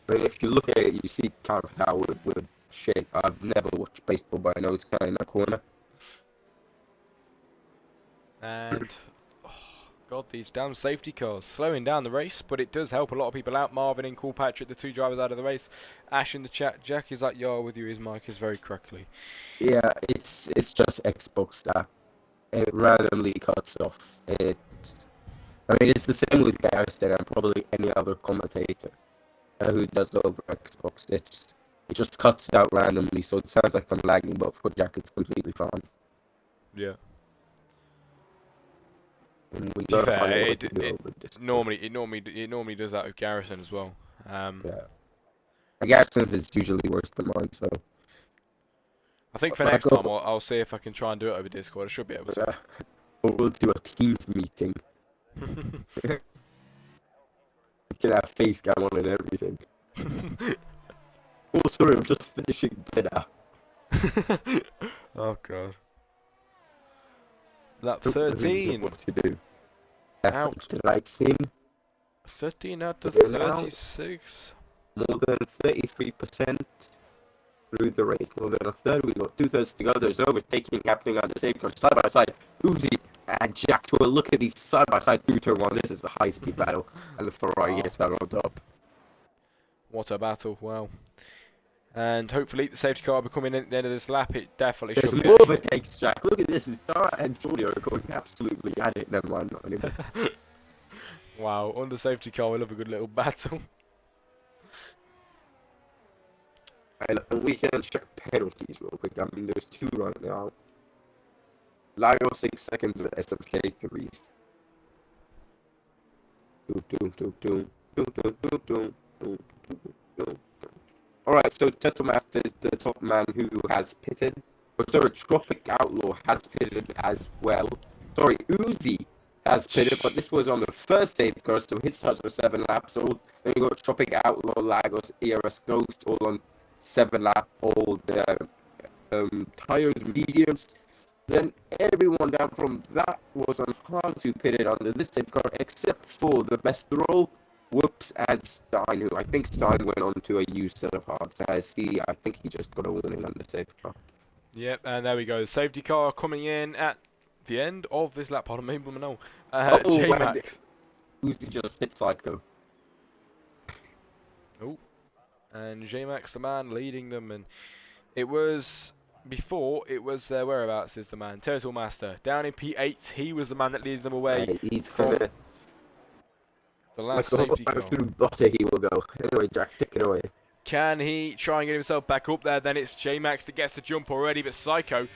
I mean, if you look at it, you see kind of how it would shape. I've never watched baseball, but I know it's kind of in a corner. And God, these damn safety cars slowing down the race, but it does help a lot of people out. Marvin and Cool Patrick, the 2 drivers out of the race. Ash in the chat, Jack is like, yo, with you, his mic is very crackly. Yeah, it's just Xbox that it randomly cuts off. I mean, it's the same with Garrison and probably any other commentator who does it over Xbox. It just cuts out randomly, so it sounds like I'm lagging, but for Jack, it's completely fine. Yeah. To be fair, it normally does that with Garrison as well. Yeah. Garrison's is usually worse than mine, so. I think for next time, I'll see if I can try and do it over Discord. I should be able to. Or we'll do a Teams meeting. We can have face cam on and everything. Oh, sorry, I'm just finishing dinner. Oh, God. Lap 13. What to do? Out. The lights in. 13 out of 36. More than 33% through the race. More than a third. We got 2/3 to go. There's overtaking happening on the safety car side by side. Uzi and Jack to a look at these side by side through turn 1. This is a high speed battle, and the Ferrari gets out on top. What a battle! Wow. And hopefully the safety car will be coming in at the end of this lap. It definitely There's should be. more overtakes, Jack. Look at this. Dara and Jordi are going absolutely at it. Never mind, not anymore. Wow, under safety car, we'll have a good little battle. And we can check penalties real quick. I mean, there's 2 right now. Lago 6 seconds, SFK 3. Alright, so Tesla Master is the top man who has pitted. Oh, sorry, Tropic Outlaw has pitted as well. Sorry, Uzi has pitted, but this was on the first safeguard, so his starts were 7 laps old. Then you got Tropic Outlaw, Lagos, ERS Ghost, all on 7 lap old tires, mediums. Then everyone down from that was on hard to pitted under this safeguard, except for the best roll, Whoops, and Stein, who I think Stein went on to a used set of hards. I think he just got a warning on the safeguard. Yep, and there we go. Safety car coming in at the end of this lap. Pardon me, no. Oh, J-Max. Uzi just hit Psycho. Oh, and J-Max, the man leading them, and it was... Before, it was whereabouts is the man? Turtle Master. Down in P8, he was the man that leaded them away. He's from gonna... the last safety car. Through Butter he will go. Anyway, Jack, take it away. Can he try and get himself back up there? Then it's J-Max that gets the jump already, but Psycho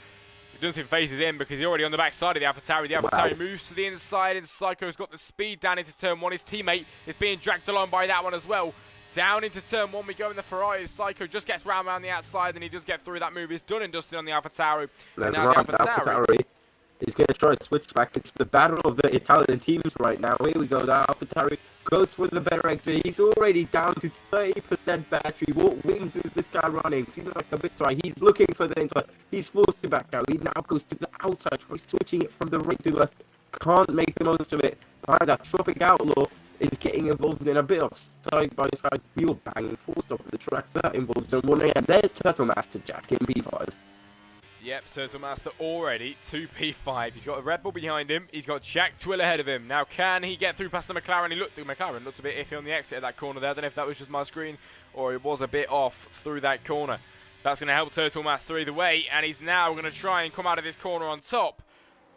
doesn't faces in because he's already on the back side of the AlphaTauri. The AlphaTauri moves to the inside, and Psycho's got the speed down into turn 1. His teammate is being dragged along by that one as well. Down into turn 1 we go in the Ferrari. Psycho just gets round the outside, and he does get through that move. He's done and dusted on the AlphaTauri. Now the AlphaTauri is going to try to switch back. It's the battle of the Italian teams right now. Here we go. The AlphaTauri goes for the better exit. He's already down to 30% battery. What wings is this guy running? Seems like a bit dry. He's looking for the inside. He's forced to back out. He now goes to the outside. Tries switching it from the right to left. Can't make the most of it. Behind that Tropic Outlaw is getting involved in a bit of side-by-side wheel banging, forced off the track. That involves in 1A, and there's Turtle Master Jack in P5. Yep, Turtle Master already to P5. He's got a Red Bull behind him. He's got Jack Twill ahead of him. Now, can he get through past the McLaren? The McLaren looked a bit iffy on the exit of that corner there. I don't know if that was just my screen or it was a bit off through that corner. That's going to help Turtle Master either way, and he's now going to try and come out of this corner on top.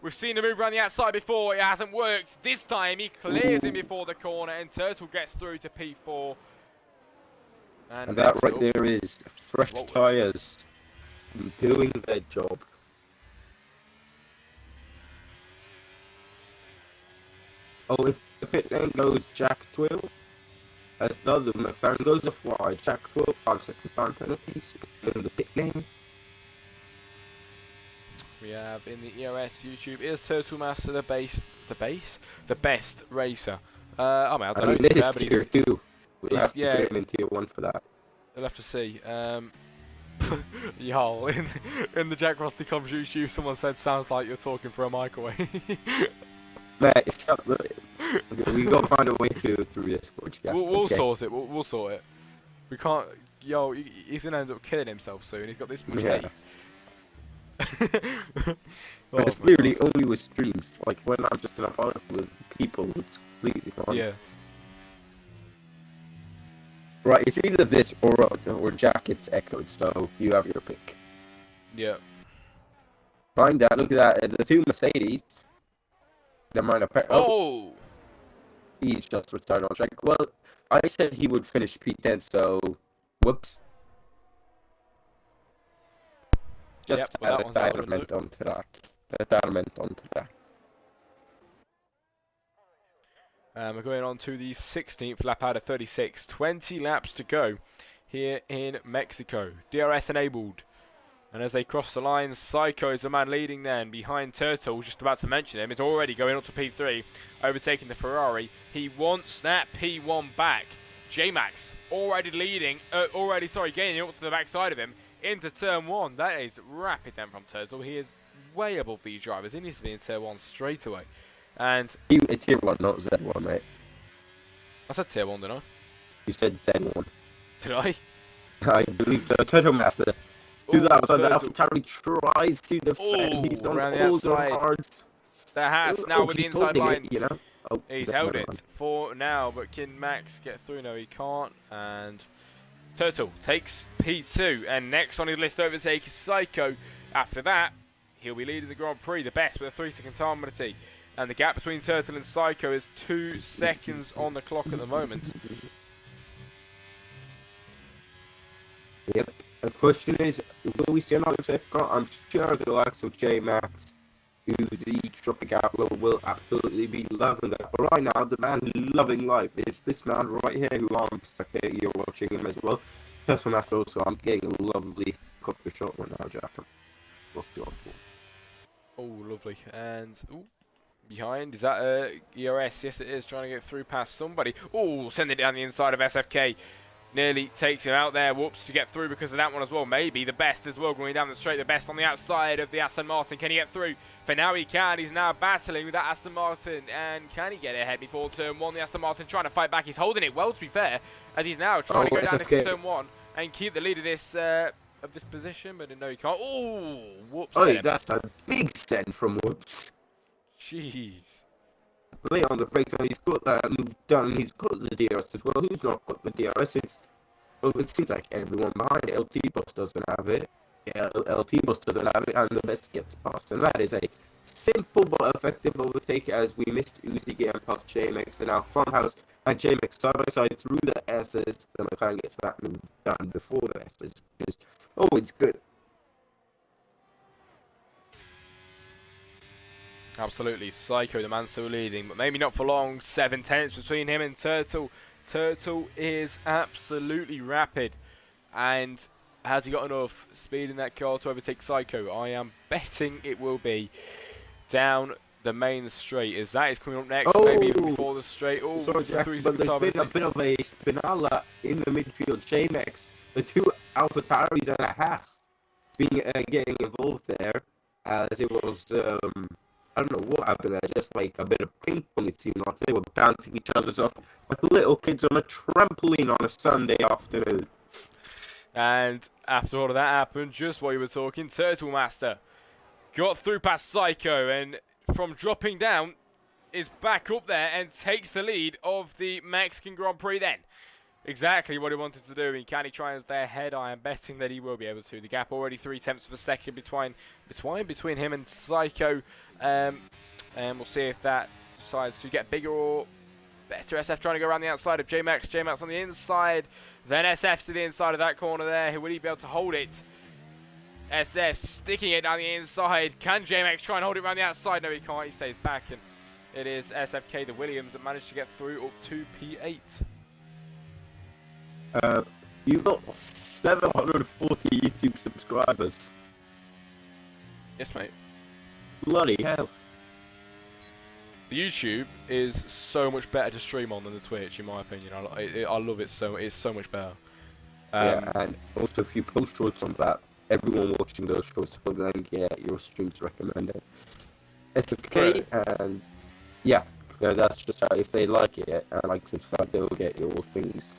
We've seen him move around the outside before. It hasn't worked. This time he clears him before the corner, and Turtle gets through to P4. And that right there is fresh tyres doing their job. Oh, in the pit lane goes Jack Twill. As the other McLaren goes to fly. Jack Twill, 5-second time penalties in the pit lane. We have in the ERS YouTube, is Turtle Master the best racer? I don't know. This is tier 2. We'll have to yeah, put him in tier 1 for that. We'll have to see. Y'all, in the Jack Rusty Combs YouTube, someone said, sounds like you're talking for a microwave. Mate, shut up. We gotta find a way to through this. We'll sort it. We'll sort it. We can't. Yo, he's gonna end up killing himself soon. He's got this much hate. Oh, it's literally only with streams. Like when I'm just in a park with people, it's completely fine. Yeah. Right, it's either this or Jack gets echoed, so you have your pick. Yeah. Find that. Look at that. The 2 Mercedes. Never mind. Oh! He's just retired on track. Well, I said he would finish P10, so whoops. Just add a diamond onto that. We're going on to the 16th lap out of 36. 20 laps to go here in Mexico. DRS enabled. And as they cross the line, Psycho is the man leading then. Behind Turtle, just about to mention him, is already going up to P3, overtaking the Ferrari. He wants that P1 back. J-Max already leading, gaining up to the backside of him into turn 1. That is rapid then from Turtle. He is way above these drivers. He needs to be in tier 1 straight away. And tier 1, not Z1, mate. I said tier 1, didn't I? You said Z1. Did I? I believe so. Turtle Master. Do that outside. The AlphaTauri tries to defend. He's done all the hards. The has now with the inside line. It, you know? He's held it for now, but can Max get through? No, he can't. And Turtle takes P2, and next on his list overtake is Psycho. After that, he'll be leading the Grand Prix, the best with a 3-second time penalty. And the gap between Turtle and Psycho is 2 seconds on the clock at the moment. Yep. The question is, will we see another safety car? I'm sure the likes of J-Max, Uzi, Tropic Outlaw will absolutely be loving that. But right now, the man loving life is this man right here, who I'm spectating. You're watching him as well. That's when that's also, I'm getting a lovely copper shot right now, Jack. Oh, lovely. And, ooh, behind. Is that ERS? Yes, it is. Trying to get through past somebody. Oh, send it down the inside of SFK. Nearly takes him out there. Whoops, to get through because of that one as well. Maybe the best as well going down the straight. The best on the outside of the Aston Martin. Can he get through? For now he can. He's now battling with that Aston Martin. And can he get ahead before turn one? The Aston Martin trying to fight back. He's holding it well, to be fair, as he's now trying to go down into turn one and keep the lead of this position. But no, he can't. Oh, whoops. Oh, that's a big send from Whoops. Jeez. Lay on the brakes, and he's got that move done. He's got the DRS as well. Who's not got the DRS? Well, it seems like everyone behind it. LT Bus doesn't have it. Yeah, LT Bus doesn't have it, and the best gets past. And that is a simple but effective overtake, as we missed Uzi getting past JMX, and now Farmhouse and JMX side by side through the S's. The McLaren gets that move done before the S's, which is always good. Absolutely. Psycho, the man still leading, but maybe not for long. 7/10 between him and Turtle. Turtle is absolutely rapid. And has he got enough speed in that car to overtake Psycho? I am betting it will be down the main straight, as that is coming up next. Oh, maybe even before the straight. Oh, sorry, Jack, but there's been a bit of a spinala in the midfield. JMX, the two Alpha Tauris and a Haas being getting involved there, as it was I don't know what happened there, just like a bit of ping pong. It seemed like they were bouncing each other's off like little kids on a trampoline on a Sunday afternoon. And after all of that happened, just while you were talking, Turtle Master got through past Psycho, and from dropping down is back up there and takes the lead of the Mexican Grand Prix then. Exactly what he wanted to do. And can he try and stay ahead? I am betting that he will be able to. The gap already 3/10 of a second between him and Psycho. And we'll see if that decides to get bigger or better. SF trying to go around the outside of JMax. JMax on the inside. Then SF to the inside of that corner there. Will he be able to hold it? SF sticking it down the inside. Can JMax try and hold it around the outside? No, he can't. He stays back. And it is SFK, the Williams, that managed to get through up to P8. You've got 740 YouTube subscribers. Yes, mate. Bloody hell. The YouTube is so much better to stream on than the Twitch, in my opinion. I love it so. It's so much better. Yeah, and also if you post shorts on that, everyone watching those shorts will then get your streams recommended. SFK, and yeah, that's just how, if they like it and like subscribe, they will get your things.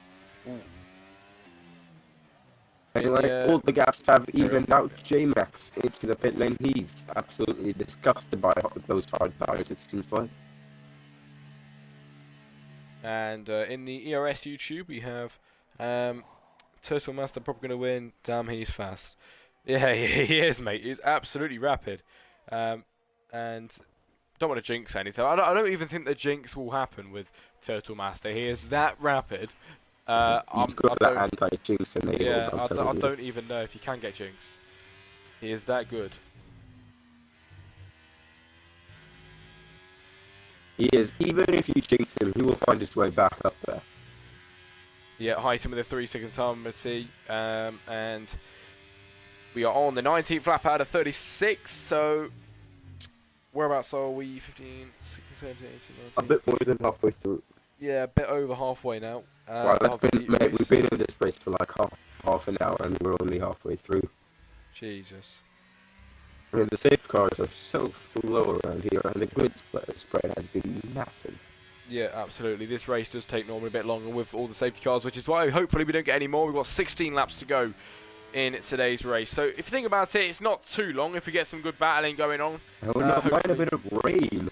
Anyway, all the gaps have evened out. JMax into the pit lane. He's absolutely disgusted by those hard tires, it seems like. And in the ERS YouTube, we have Turtle Master probably going to win. Damn, he's fast. Yeah, he is, mate. He's absolutely rapid. And don't want to jinx anything. I don't even think the jinx will happen with Turtle Master. He is that rapid. He's got that anti-jinx in there. Yeah, I don't even know if he can get jinxed. He is that good. He is. Even if you jinx him, he will find his way back up there. Yeah, Heighton with a 3-second time limit. And we are on the 19th lap out of 36, so whereabouts are we? 15, 16, 17, 18, 19? A bit more than halfway through. Yeah, a bit over halfway now. Well, we've been in this race for like half an hour and we're only halfway through. Jesus. I mean, the safe cars are so slow around here, and the grid spread has been massive. Yeah, absolutely. This race does take normally a bit longer with all the safety cars, which is why hopefully we don't get any more. We've got 16 laps to go in today's race. So if you think about it, it's not too long if we get some good battling going on. Oh, no, mind a bit of rain.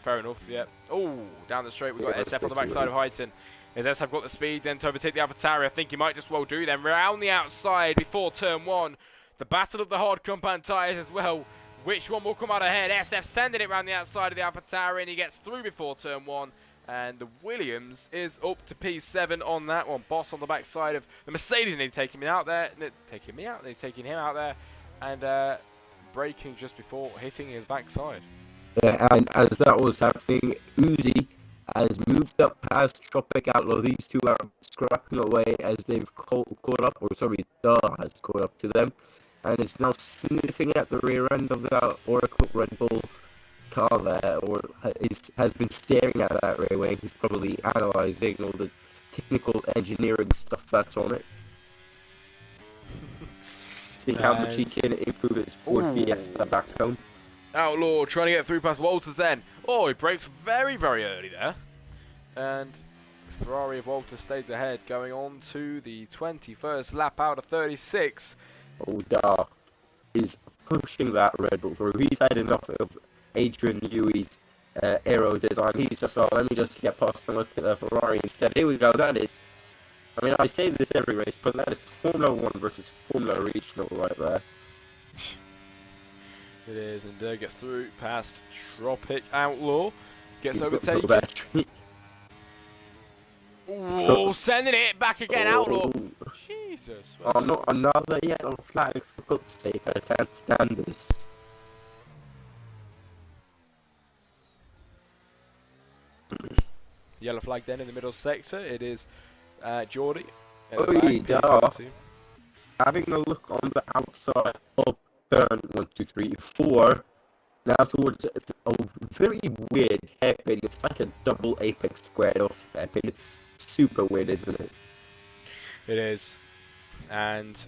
Fair enough, yeah. Oh, down the straight, we've got SF on the backside of Heighton. As SF got the speed then to overtake the AlphaTauri. I think he might just well do then. Round the outside before turn one. The battle of the hard compound tyres as well. Which one will come out ahead? SF sending it round the outside of the AlphaTauri, and he gets through before turn one. And the Williams is up to P7 on that one. Boss on the backside of the Mercedes, nearly taking me out there. Taking him out there. And braking just before hitting his backside. Yeah, and as that was happening, Uzi has moved up past Tropic Outlaw. These two are scrapping away as they've caught up, or sorry, Dar has caught up to them, and is now sniffing at the rear end of that Oracle Red Bull car there, or has been staring at that rear wing. He's probably analysing all the technical engineering stuff that's on it. See how much he can improve his Ford Fiesta back home. Outlaw trying to get through past Walters then. Oh, he brakes very, very early there. And Ferrari of Walters stays ahead, going on to the 21st lap out of 36. Oh, Dar is pushing that Red Bull through. He's had enough of Adrian Newey's aero design. He's just thought, let me just get past and look at the Ferrari instead. Here we go. That is, I mean, I say this every race, but that is Formula 1 versus Formula Regional right there. It is, and gets through past Tropic Outlaw. Gets overtaken. Oh, sending it back again, Outlaw. Jesus. Oh, not another yellow flag, for God's sake. I can't stand this. Yellow flag then in the middle sector. It is Geordie. Having a look on the outside of turn 1, 2, 3, 4. Now towards a very weird hairpin. It's like a double apex squared off hairpin. It's super weird, isn't it? It is. And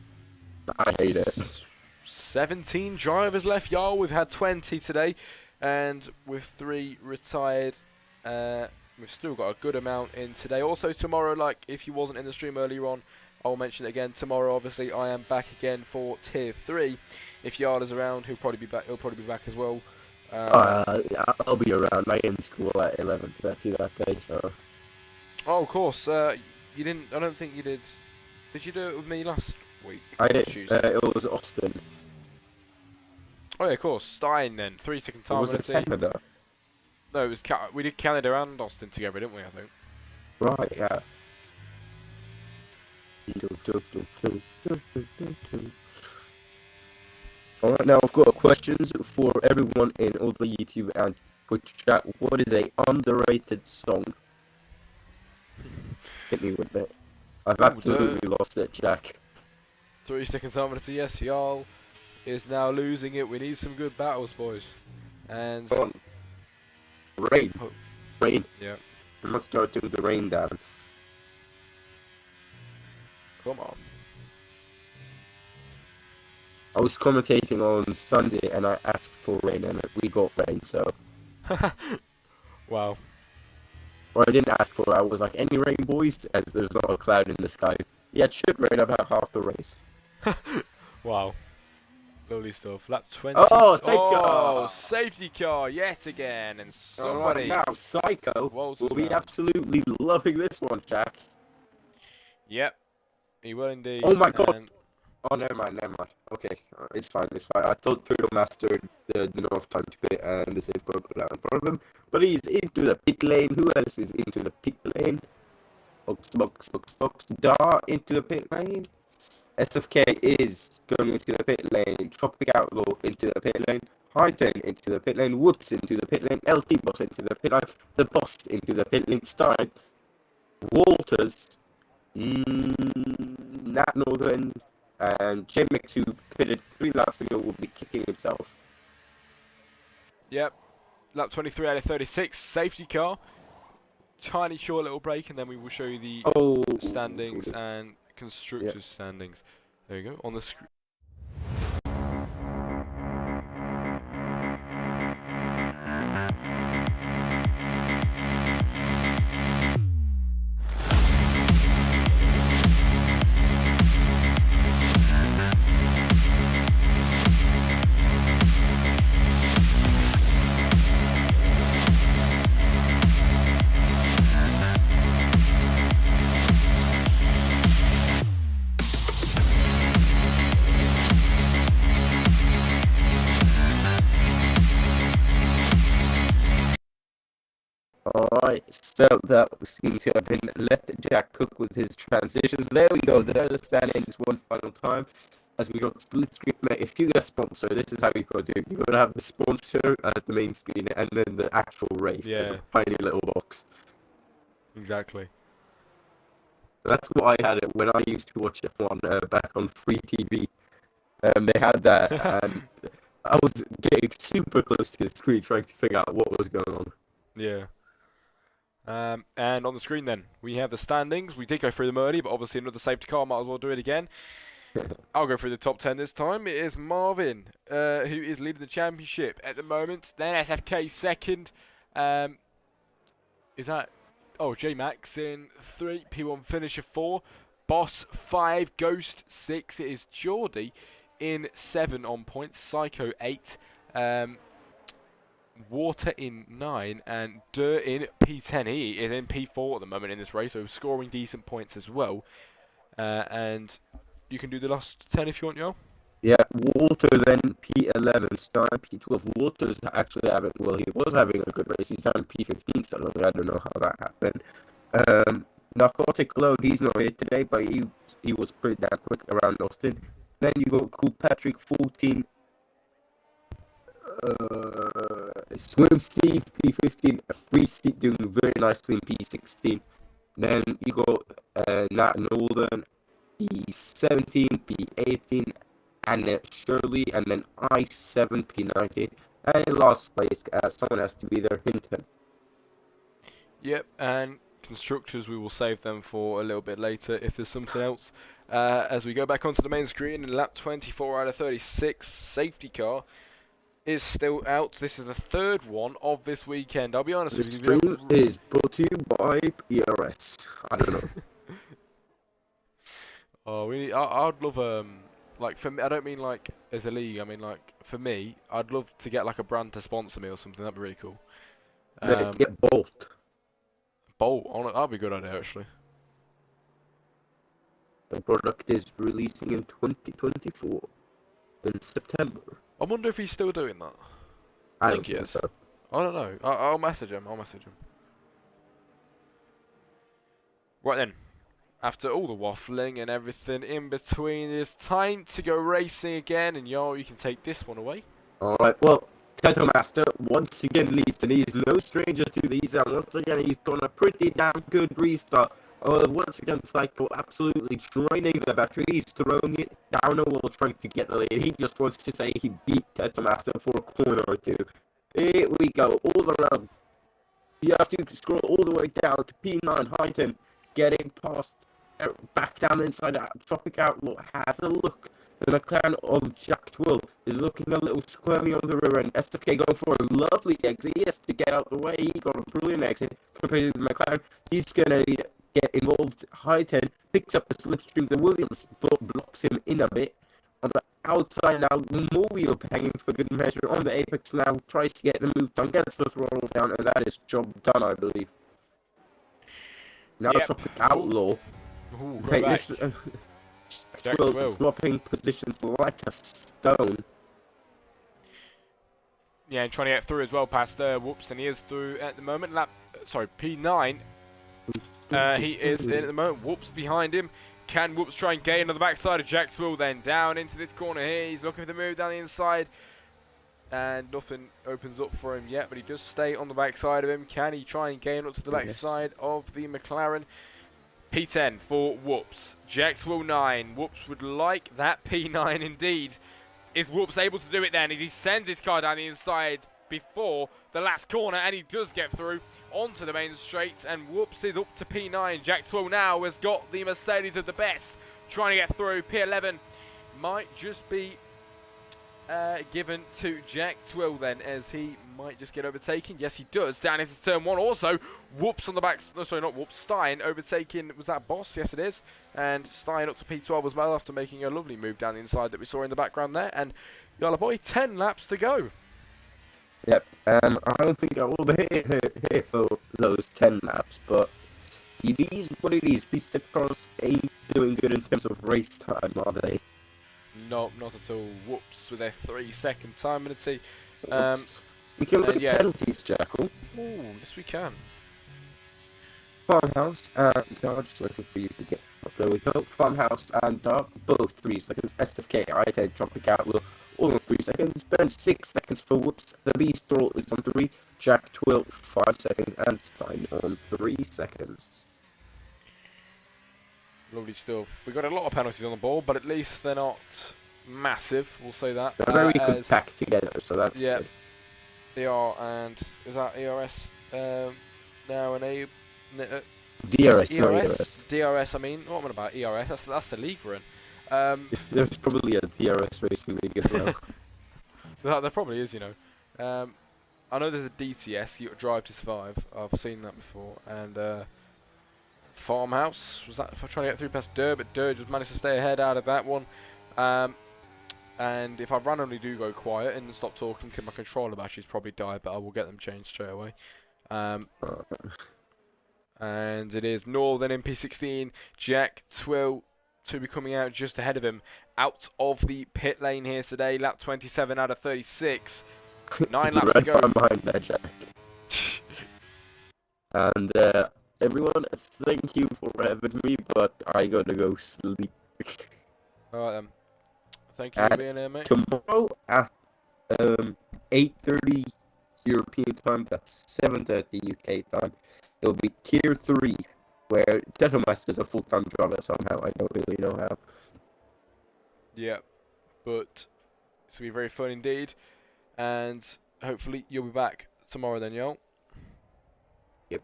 I hate it. 17 drivers left, y'all. We've had 20 today. And with 3 retired, we've still got a good amount in today. Also tomorrow, like if you wasn't in the stream earlier on, I'll mention it again. Tomorrow, obviously, I am back again for Tier 3. If Yard is around, he'll probably be back. He'll probably be back as well. I'll be around. I in school at 11:30 that day, so. Oh, of course. You didn't. I don't think you did. Did you do it with me last week? I did. It was Austin. Oh yeah, of course. Stein then 3-second time. Was it Canada? No, it was. We did Canada and Austin together, didn't we? I think. Right. Yeah. Alright, now I've got questions for everyone in all the YouTube and Twitch chat. What is a underrated song? Hit me with it. I've absolutely lost it, Jack. 3-second time to yes, y'all is now losing it. We need some good battles, boys. And Rain. Rain. Yeah. We must start doing the rain dance. Come on. I was commentating on Sunday and I asked for rain and we got rain, so. Wow. Or I didn't ask for it, I was like, any rain, boys? As there's not a cloud in the sky. Yeah, it should rain about half the race. Wow. Lovely stuff. Lap 20. Oh, safety car! Oh, safety car yet again. And somebody. Alright, now, Psycho will be absolutely loving this one, Jack. Yep. He will indeed. Oh my god! Oh, never mind. Okay, it's fine. I thought Turtle mastered the north time to pit and the safe car got out in front of him. But he's into the pit lane. Who else is into the pit lane? Fox. Dar into the pit lane. SFK is going into the pit lane. Tropic Outlaw into the pit lane. Hyten into the pit lane. Whoops into the pit lane. LT Boss into the pit lane. The Boss into the pit lane. Stein. Walters. Nat Northern. And J-Mix, who pitted 3 laps ago, will be kicking himself. Yep. Lap 23 out of 36. Safety car. Tiny short little break, and then we will show you the standings and constructors' standings. There you go. On the screen. Alright, so that seems to have been let Jack cook with his transitions. There we go, there's the standings one final time. As we got split screen, mate, if you get a sponsor, this is how you gotta do it. You gotta have the sponsor as the main screen and then the actual race as Yeah. a tiny little box. Exactly. That's what I had it when I used to watch F1 back on free TV. They had that, and I was getting super close to the screen trying to figure out what was going on. Yeah. And on the screen then, we have the standings. We did go through them early, but obviously another safety car, might as well do it again. I'll go through the top 10 this time. It is Marvin, who is leading the championship at the moment. Then SFK second. Is that... Oh, J-Max in 3, P1 finisher 4, Boss 5, Ghost 6. It is Geordie in 7 on points, Psycho 8, Water in 9, and Dirt in P10. He is in P4 at the moment in this race, so scoring decent points as well. And you can do the last 10 if you want, Joel. Yeah, Walter then P11, Stein P12. Walter's actually having, well, he was having a good race. He's down P15 suddenly. I don't know how that happened. Narcotic Load, he's not here today, but he was pretty damn quick around Austin. Then you got Cool Patrick 14. Swim Steve P15, Free Steve doing very nicely in P16. Then you got Nat Northern P17, P18, and then Shirley, and then I7 P19. And in last place, someone has to be there, Hinton. Yep, and constructors, we will save them for a little bit later if there's something else. As we go back onto the main screen, in lap 24 out of 36, safety car is still out. This is the third one of this weekend. I'll be honest The with you. stream is brought to you by ERS. I don't know. Oh, I'd love like for me, I don't mean like as a league. I mean like for me, I'd love to get like a brand to sponsor me or something. That'd be really cool. Get Bolt. Bolt, that'd be a good idea actually. The product is releasing in 2024 in September. I wonder if he's still doing that. I think don't he think is. so. I don't know. I'll message him. Right then. After all the waffling and everything in between, it's time to go racing again. And yo, you can take this one away. Alright, well, Tato Master once again leads, and he's no stranger to these, and once again he's done a pretty damn good restart. Once again, Psycho absolutely draining the battery. He's throwing it down a wall trying to get the lead. He just wants to say he beat Tato Master for a corner or two. Here we go, all around. You have to scroll all the way down to P9 Highton, getting past, back down inside Tropic Outlaw has a look. The McLaren of Jack Twill is looking a little squirmy on the rear end. SFK going for a lovely exit. He has to get out the way. He got a brilliant exit compared to the McLaren. He's going to get involved. High 10 picks up the slipstream. The Williams blocks him in a bit. On the outside now, the Mobile hanging for good measure on the apex now. Tries to get the move done. Gets the throttle down. And that is job done, I believe. Now Tropic Outlaw. Ooh, Hey, go back. Jack Twill is dropping positions like a stone. Yeah, and trying to get through as well past Whoops, and he is through at the moment. P9. He is in at the moment. Whoops behind him. Can Whoops try and gain on the backside of Jack Twill? Then down into this corner here. He's looking for the move down the inside. And nothing opens up for him yet, but he does stay on the backside of him. Can he try and gain up to the backside of the McLaren? P10 for Whoops. Jack Twill 9. Whoops would like that P9 indeed. Is Whoops able to do it then as he sends his car down the inside before the last corner, and he does get through onto the main straight, and Whoops is up to P9. Jack Twill now has got the Mercedes of the best, trying to get through. P11 might just be given to Jack Twill then, as he might just get overtaken. Yes, he does. Down into turn 1 also. Whoops on the back. No, sorry, not Whoops. Stein overtaking. Was that Boss? Yes, it is. And Stein up to P12 as well after making a lovely move down the inside that we saw in the background there. And Yalla Boy, 10 laps to go. Yep. I don't think I will be here for those 10 laps, but it is what it is. These cars ain't doing good in terms of race time, are they? No, not at all. Whoops with their 3-second time penalty. We can look at yeah. penalties, Jackal. Ooh, yes we can. Farmhouse and Dart, just waiting for you to get up. There we go. Farmhouse and Dart, both 3 seconds. SFK, I-10, Tropic Outlaw, all on 3 seconds. Ben, 6 seconds for Whoops. The Beast Roll is on 3. Jack Twill, 5 seconds. And Stein on 3 seconds. Lovely stuff. We've got a lot of penalties on the board, but at least they're not massive. We'll say that. They're very compact together, so that's good. They are, and is that ERS now an DRS, ERS? no ERS. DRS, I mean, what am I about? ERS, that's the league we're in. There's probably a DRS racing league as well. There probably is, you know. I know there's a DTS, you got Drive to Survive. I've seen that before. And Farmhouse, was that if I try to get through past Durr, but Durr just managed to stay ahead out of that one. And if I randomly do go quiet and stop talking, my controller batteries probably die, but I will get them changed straight away. And it is Northern in P16, Jack Twill to be coming out just ahead of him, out of the pit lane here today, lap 27 out of 36, 9 laps to go. Behind there, Jack. And everyone, thank you for having me, but I gotta go sleep. Alright then. Thank you for being here, mate. Tomorrow at 8:30 European time, that's 7:30 UK time, it'll be Tier 3, where Gentleman's a full-time driver somehow. I don't really know how. Yeah, but it's going to be very fun indeed. And hopefully you'll be back tomorrow then, yo. Yep.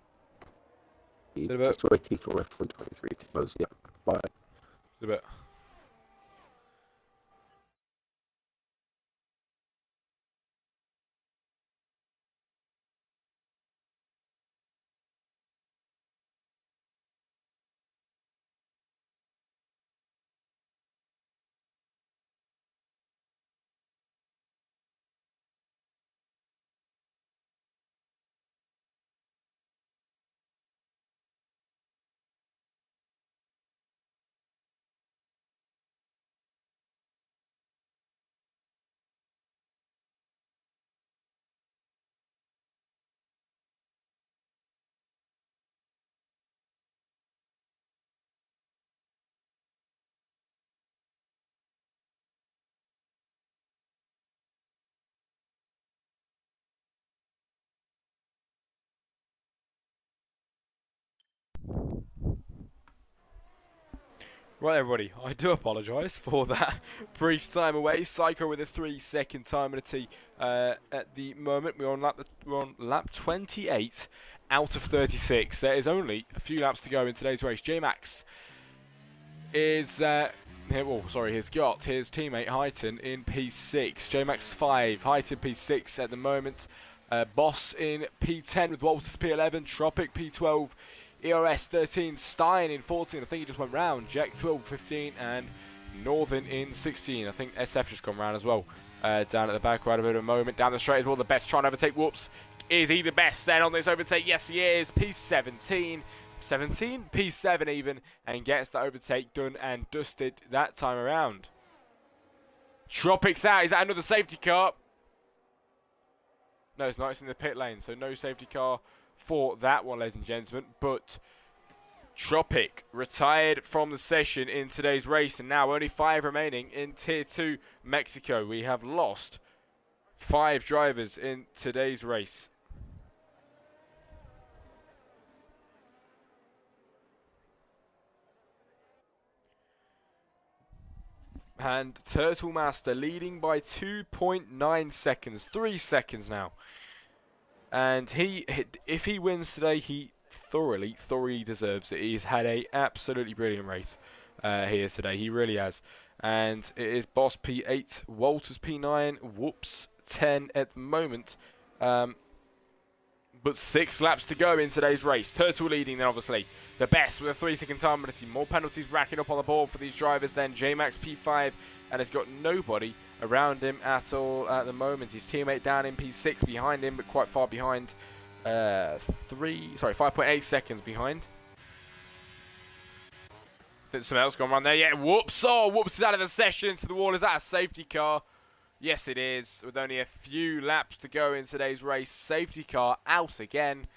Just waiting for F123 to close. Yep. Bye. A bit. Right, everybody, I do apologise for that brief time away. Psycho with a 3-second time penalty at the moment. We're on lap 28 out of 36. There is only a few laps to go in today's race. J-Max is he's got his teammate Heighton in P6. J-Max 5, Heighton P6 at the moment. Boss in P10 with Walters P11, Tropic P12. ERS 13, Stein in 14, I think he just went round. Jack 12, 15, and Northern in 16. I think SF just gone round as well. Down at the back, right a bit of a moment. Down the straight as well, the best trying to overtake. Whoops. Is he the best then on this overtake? Yes, he is. P17. 17? P7 even. And gets the overtake done and dusted that time around. Tropic's out. Is that another safety car? No, it's not. It's in the pit lane, so no safety car for that one, ladies and gentlemen. But Tropic retired from the session in today's race, and now only 5 remaining in Tier 2 Mexico. We have lost 5 drivers in today's race. And Turtle Master leading by 2.9 seconds, 3 seconds now. And if he wins today, he thoroughly deserves it. He's had a absolutely brilliant race here today. He really has. And it is Boss P8, Walters P9, Whoops 10 at the moment. But 6 laps to go in today's race. Turtle leading then, obviously. The best with a 3-second time penalty. More penalties racking up on the board for these drivers than J-Max P5. And has got nobody around him at all at the moment. His teammate down in P6 behind him, but quite far behind. 5.8 seconds behind. I think something else gone wrong there. Yeah, Whoops. Oh, Whoops is out of the session into the wall. Is that a safety car? Yes, it is. With only a few laps to go in today's race. Safety car out again.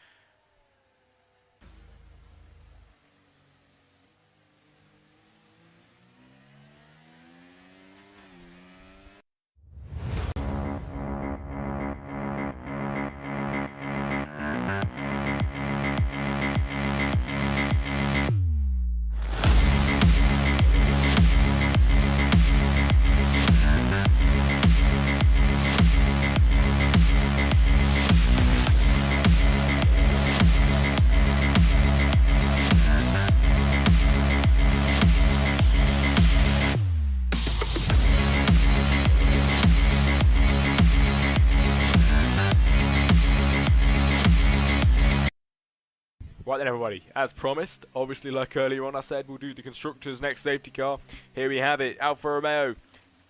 Right then, everybody, as promised, obviously like earlier on I said, we'll do the Constructors' next safety car. Here we have it, Alfa Romeo,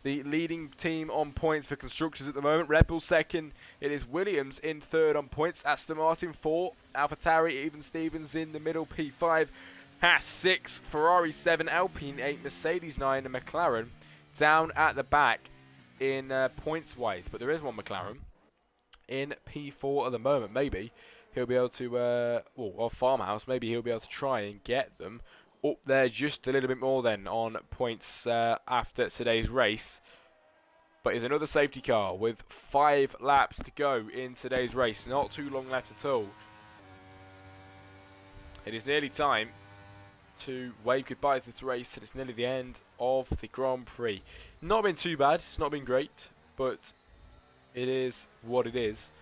the leading team on points for Constructors at the moment. Red Bull second, it is Williams in third on points, Aston Martin 4, AlphaTauri, even Stevens in the middle, P5, Haas 6, Ferrari 7, Alpine 8, Mercedes 9, and McLaren down at the back in points-wise. But there is one McLaren in P4 at the moment. Maybe he'll be able to, or Farmhouse, maybe he'll be able to try and get them up there just a little bit more then on points after today's race. But it's another safety car with 5 laps to go in today's race. Not too long left at all. It is nearly time to wave goodbye to this race, and it's nearly the end of the Grand Prix. Not been too bad, it's not been great, but it is what it is.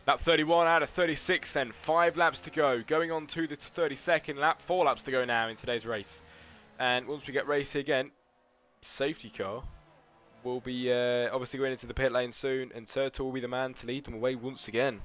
Lap 31 out of 36 then, 5 laps to go. Going on to the 32nd lap, 4 laps to go now in today's race. And once we get racing again, safety car will be obviously going into the pit lane soon, and Turtle will be the man to lead them away once again.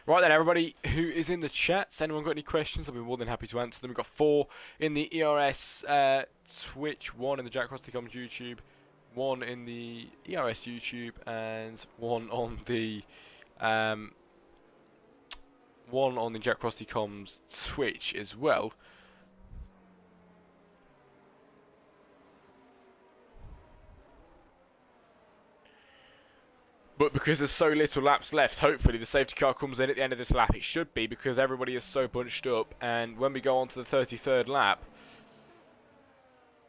Right then, everybody who is in the chat, has anyone got any questions? I'll be more than happy to answer them. We've got 4 in the ERS Twitch, 1 in the Jack Cross the Comms YouTube, 1 in the ERS YouTube, and 1 on the Jack Cross the Comms Twitch as well. But because there's so little laps left, hopefully the safety car comes in at the end of this lap. It should be, because everybody is so bunched up. And when we go on to the 33rd lap,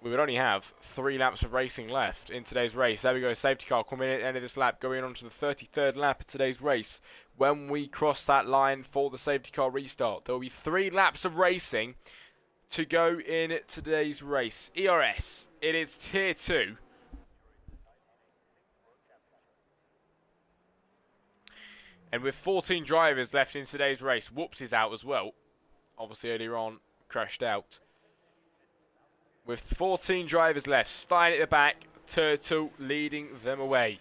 we would only have 3 laps of racing left in today's race. There we go, safety car coming in at the end of this lap, going on to the 33rd lap of today's race. When we cross that line for the safety car restart, there will be 3 laps of racing to go in today's race. ERS, it is Tier 2. And with 14 drivers left in today's race, Whoops is out as well. Obviously earlier on, crashed out. With 14 drivers left, Stein at the back, Turtle leading them away.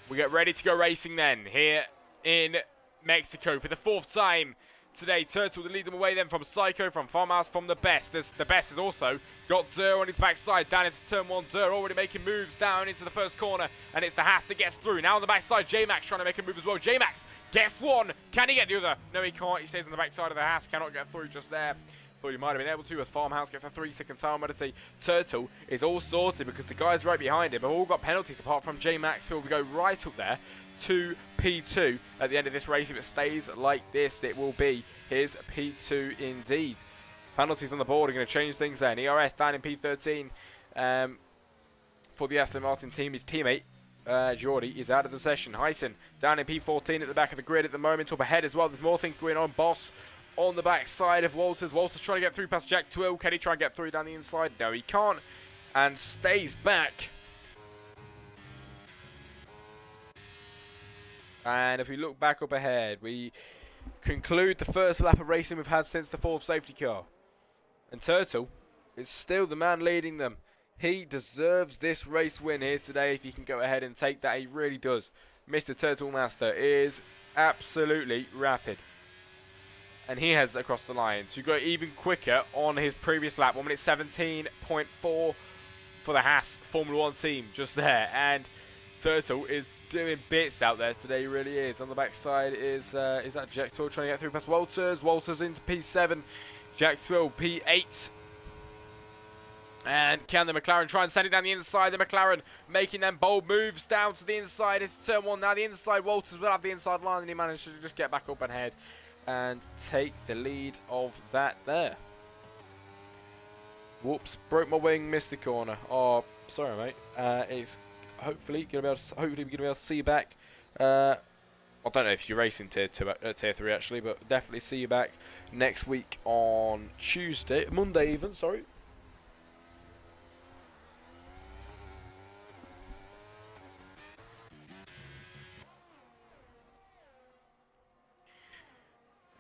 We get ready to go racing then, here in Mexico for the 4th time today. Turtle to lead them away then from Psycho, from Farmhouse, from the Best. The Best has also got Durr on his backside down into turn 1. Durr already making moves down into the first corner, and it's the Haas that gets through. Now on the backside, J-Max trying to make a move as well. J-Max gets one. Can he get the other? No, he can't. He stays on the backside of the Haas. Cannot get through just there. Thought he might have been able to, as Farmhouse gets a 3-second time penalty. Turtle is all sorted because the guys right behind him have all got penalties apart from J-Max, who will go right up there to P2 at the end of this race. If it stays like this, it will be his P2 indeed. Penalties on the board are going to change things then. ERS down in P13. for the Aston Martin team. His teammate, Geordie, is out of the session. Heighton down in P14 at the back of the grid at the moment. Up ahead as well. There's more things going on. Boss on the back side of Walters. Walters trying to get through past Jack Twill. Can he try and get through down the inside? No, he can't. And stays back. And if we look back up ahead, we conclude the first lap of racing we've had since the fourth safety car. And Turtle is still the man leading them. He deserves this race win here today if he can go ahead and take that. He really does. Mr. Turtle Master is absolutely rapid. And he heads across the line to go even quicker on his previous lap. 1 minute 17.4 for the Haas Formula 1 team just there. And Turtle is doing bits out there today, he really is. On the backside is that Jack Twill trying to get through past Walters. Walters into P7. Jack Twill P8. And can the McLaren try and send it down the inside? The McLaren making them bold moves down to the inside. It's turn 1 now. The inside, Walters will have the inside line, and he managed to just get back up and head and take the lead of that there. Whoops, broke my wing, missed the corner. Oh, sorry, mate. It's hopefully we're gonna be able to see you back. I don't know if you're racing tier 3 actually, but definitely see you back next week on Monday even. Sorry.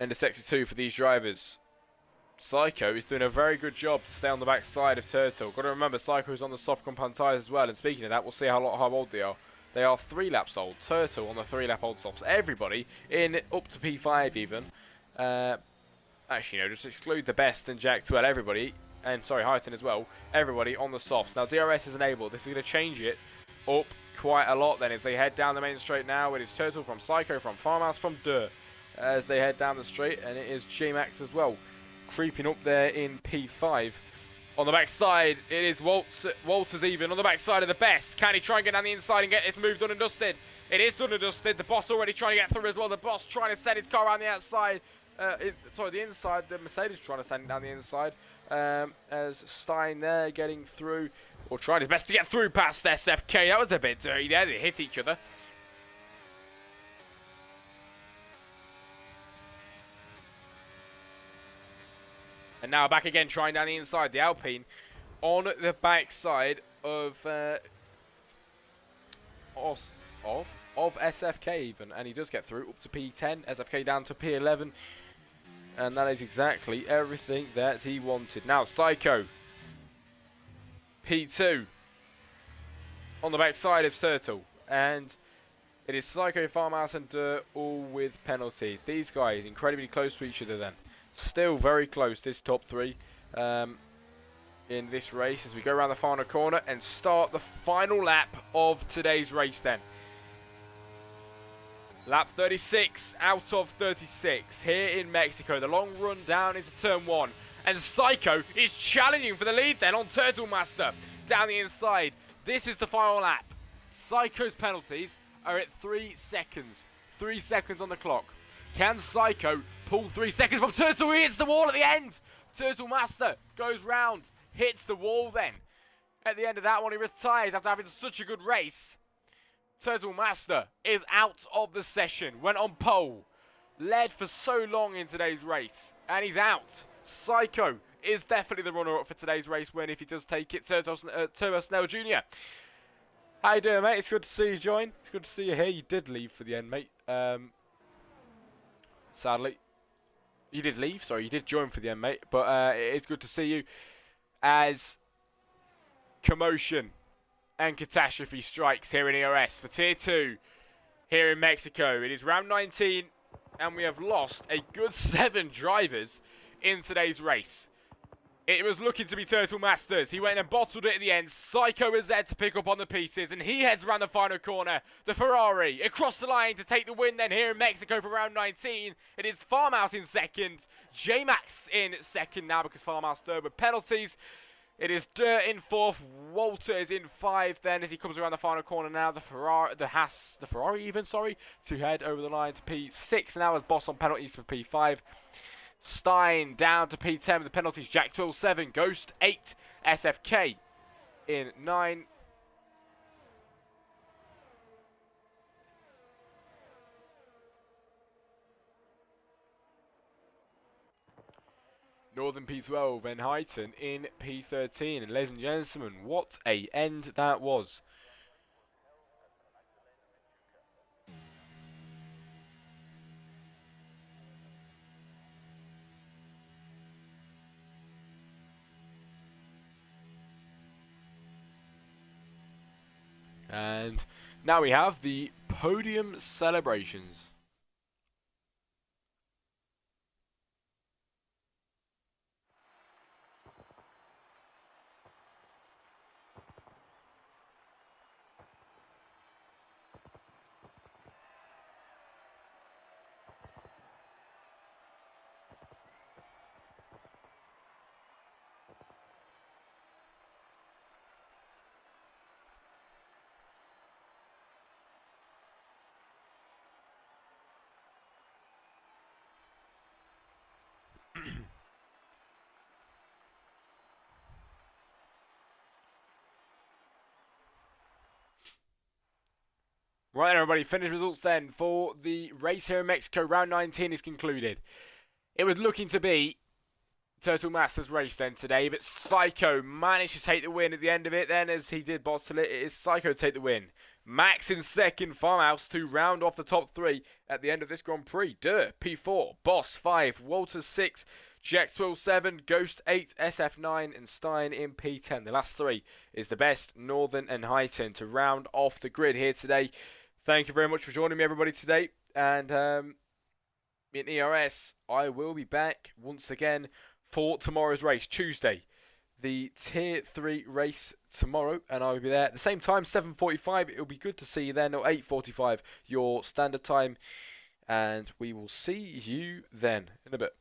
Into sector 2 for these drivers. Psycho is doing a very good job to stay on the back side of Turtle. Got to remember, Psycho is on the soft compound tyres as well. And speaking of that, we'll see how old they are. They are 3 laps old. Turtle on the 3-lap old softs. Everybody in up to P5 even. Actually, no, just exclude the best and Jack Twill. Everybody, and sorry, Heighton as well. Everybody on the softs. Now DRS is enabled. This is going to change it up quite a lot then as they head down the main straight now. It is Turtle from Psycho, from Farmhouse, from Durr as they head down the straight. And it is J-Max as well, creeping up there in P5. On the backside, it is Walters even on the backside of the best. Can he try and get down the inside and get this move done and dusted? It is done and dusted. The boss already trying to get through as well. The boss trying to send his car around the outside. The inside. The Mercedes trying to send it down the inside. As Stein there getting through, or trying his best to get through past SFK. That was a bit dirty there. They hit each other. And now back again, trying down the inside. The Alpine on the backside of SFK even. And he does get through up to P10. SFK down to P11. And that is exactly everything that he wanted. Now, Psycho. P2. On the backside of Turtle. And it is Psycho, Farmhouse and Dirt all with penalties. These guys incredibly close to each other then. Still very close, this top 3 in this race as we go around the final corner and start the final lap of today's race then. Lap 36 out of 36 here in Mexico. The long run down into turn 1. And Psycho is challenging for the lead then on Turtle Master down the inside. This is the final lap. Psycho's penalties are at 3 seconds. 3 seconds on the clock. Can Psycho pull 3 seconds from Turtle? He hits the wall at the end. Turtle Master goes round, hits the wall then. At the end of that one, he retires after having such a good race. Turtle Master is out of the session. Went on pole. Led for so long in today's race. And he's out. Psycho is definitely the runner-up for today's race win if he does take it. Turbo Snell Jr. How you doing, mate? It's good to see you join. It's good to see you here. You did leave for the end, mate. Sadly. You did leave. Sorry, you did join for the end, mate. But it is good to see you as commotion and catastrophe strikes here in ERS for Tier 2 here in Mexico. It is round 19 and we have lost a good 7 drivers in today's race. It was looking to be Turtle Masters. He went and bottled it at the end. Psycho is there to pick up on the pieces, and he heads around the final corner. The Ferrari across the line to take the win then here in Mexico for round 19. It is Farmhouse in second. J-Max in second now because Farmhouse third with penalties. It is Dirt in fourth. Walter is in 5 then as he comes around the final corner now. The Ferrari even, to head over the line to P6 now as Boss on penalties for P5. Stein down to P10 with the penalties. Jack Twill 7, Ghost 8, SFK in 9. Northern P12 and Highton in P13. And ladies and gentlemen, what a end that was. And now we have the podium celebrations. Right, everybody, finished results then for the race here in Mexico. Round 19 is concluded. It was looking to be Turtle Masters race then today, but Psycho managed to take the win at the end of it then, as he did bottle it. It is Psycho to take the win. Max in second, Farmhouse to round off the top 3 at the end of this Grand Prix. Durr, P4, Boss 5, Walters 6, Jack 12 7, Ghost 8, SF 9, and Stein in P10. The last 3 is the best, Northern and Highton, to round off the grid here today. Thank you very much for joining me, everybody, today. And in ERS, I will be back once again for tomorrow's race, Tuesday. The Tier 3 race tomorrow, and I will be there at the same time, 7:45. It'll be good to see you then, or 8:45, your standard time. And we will see you then in a bit.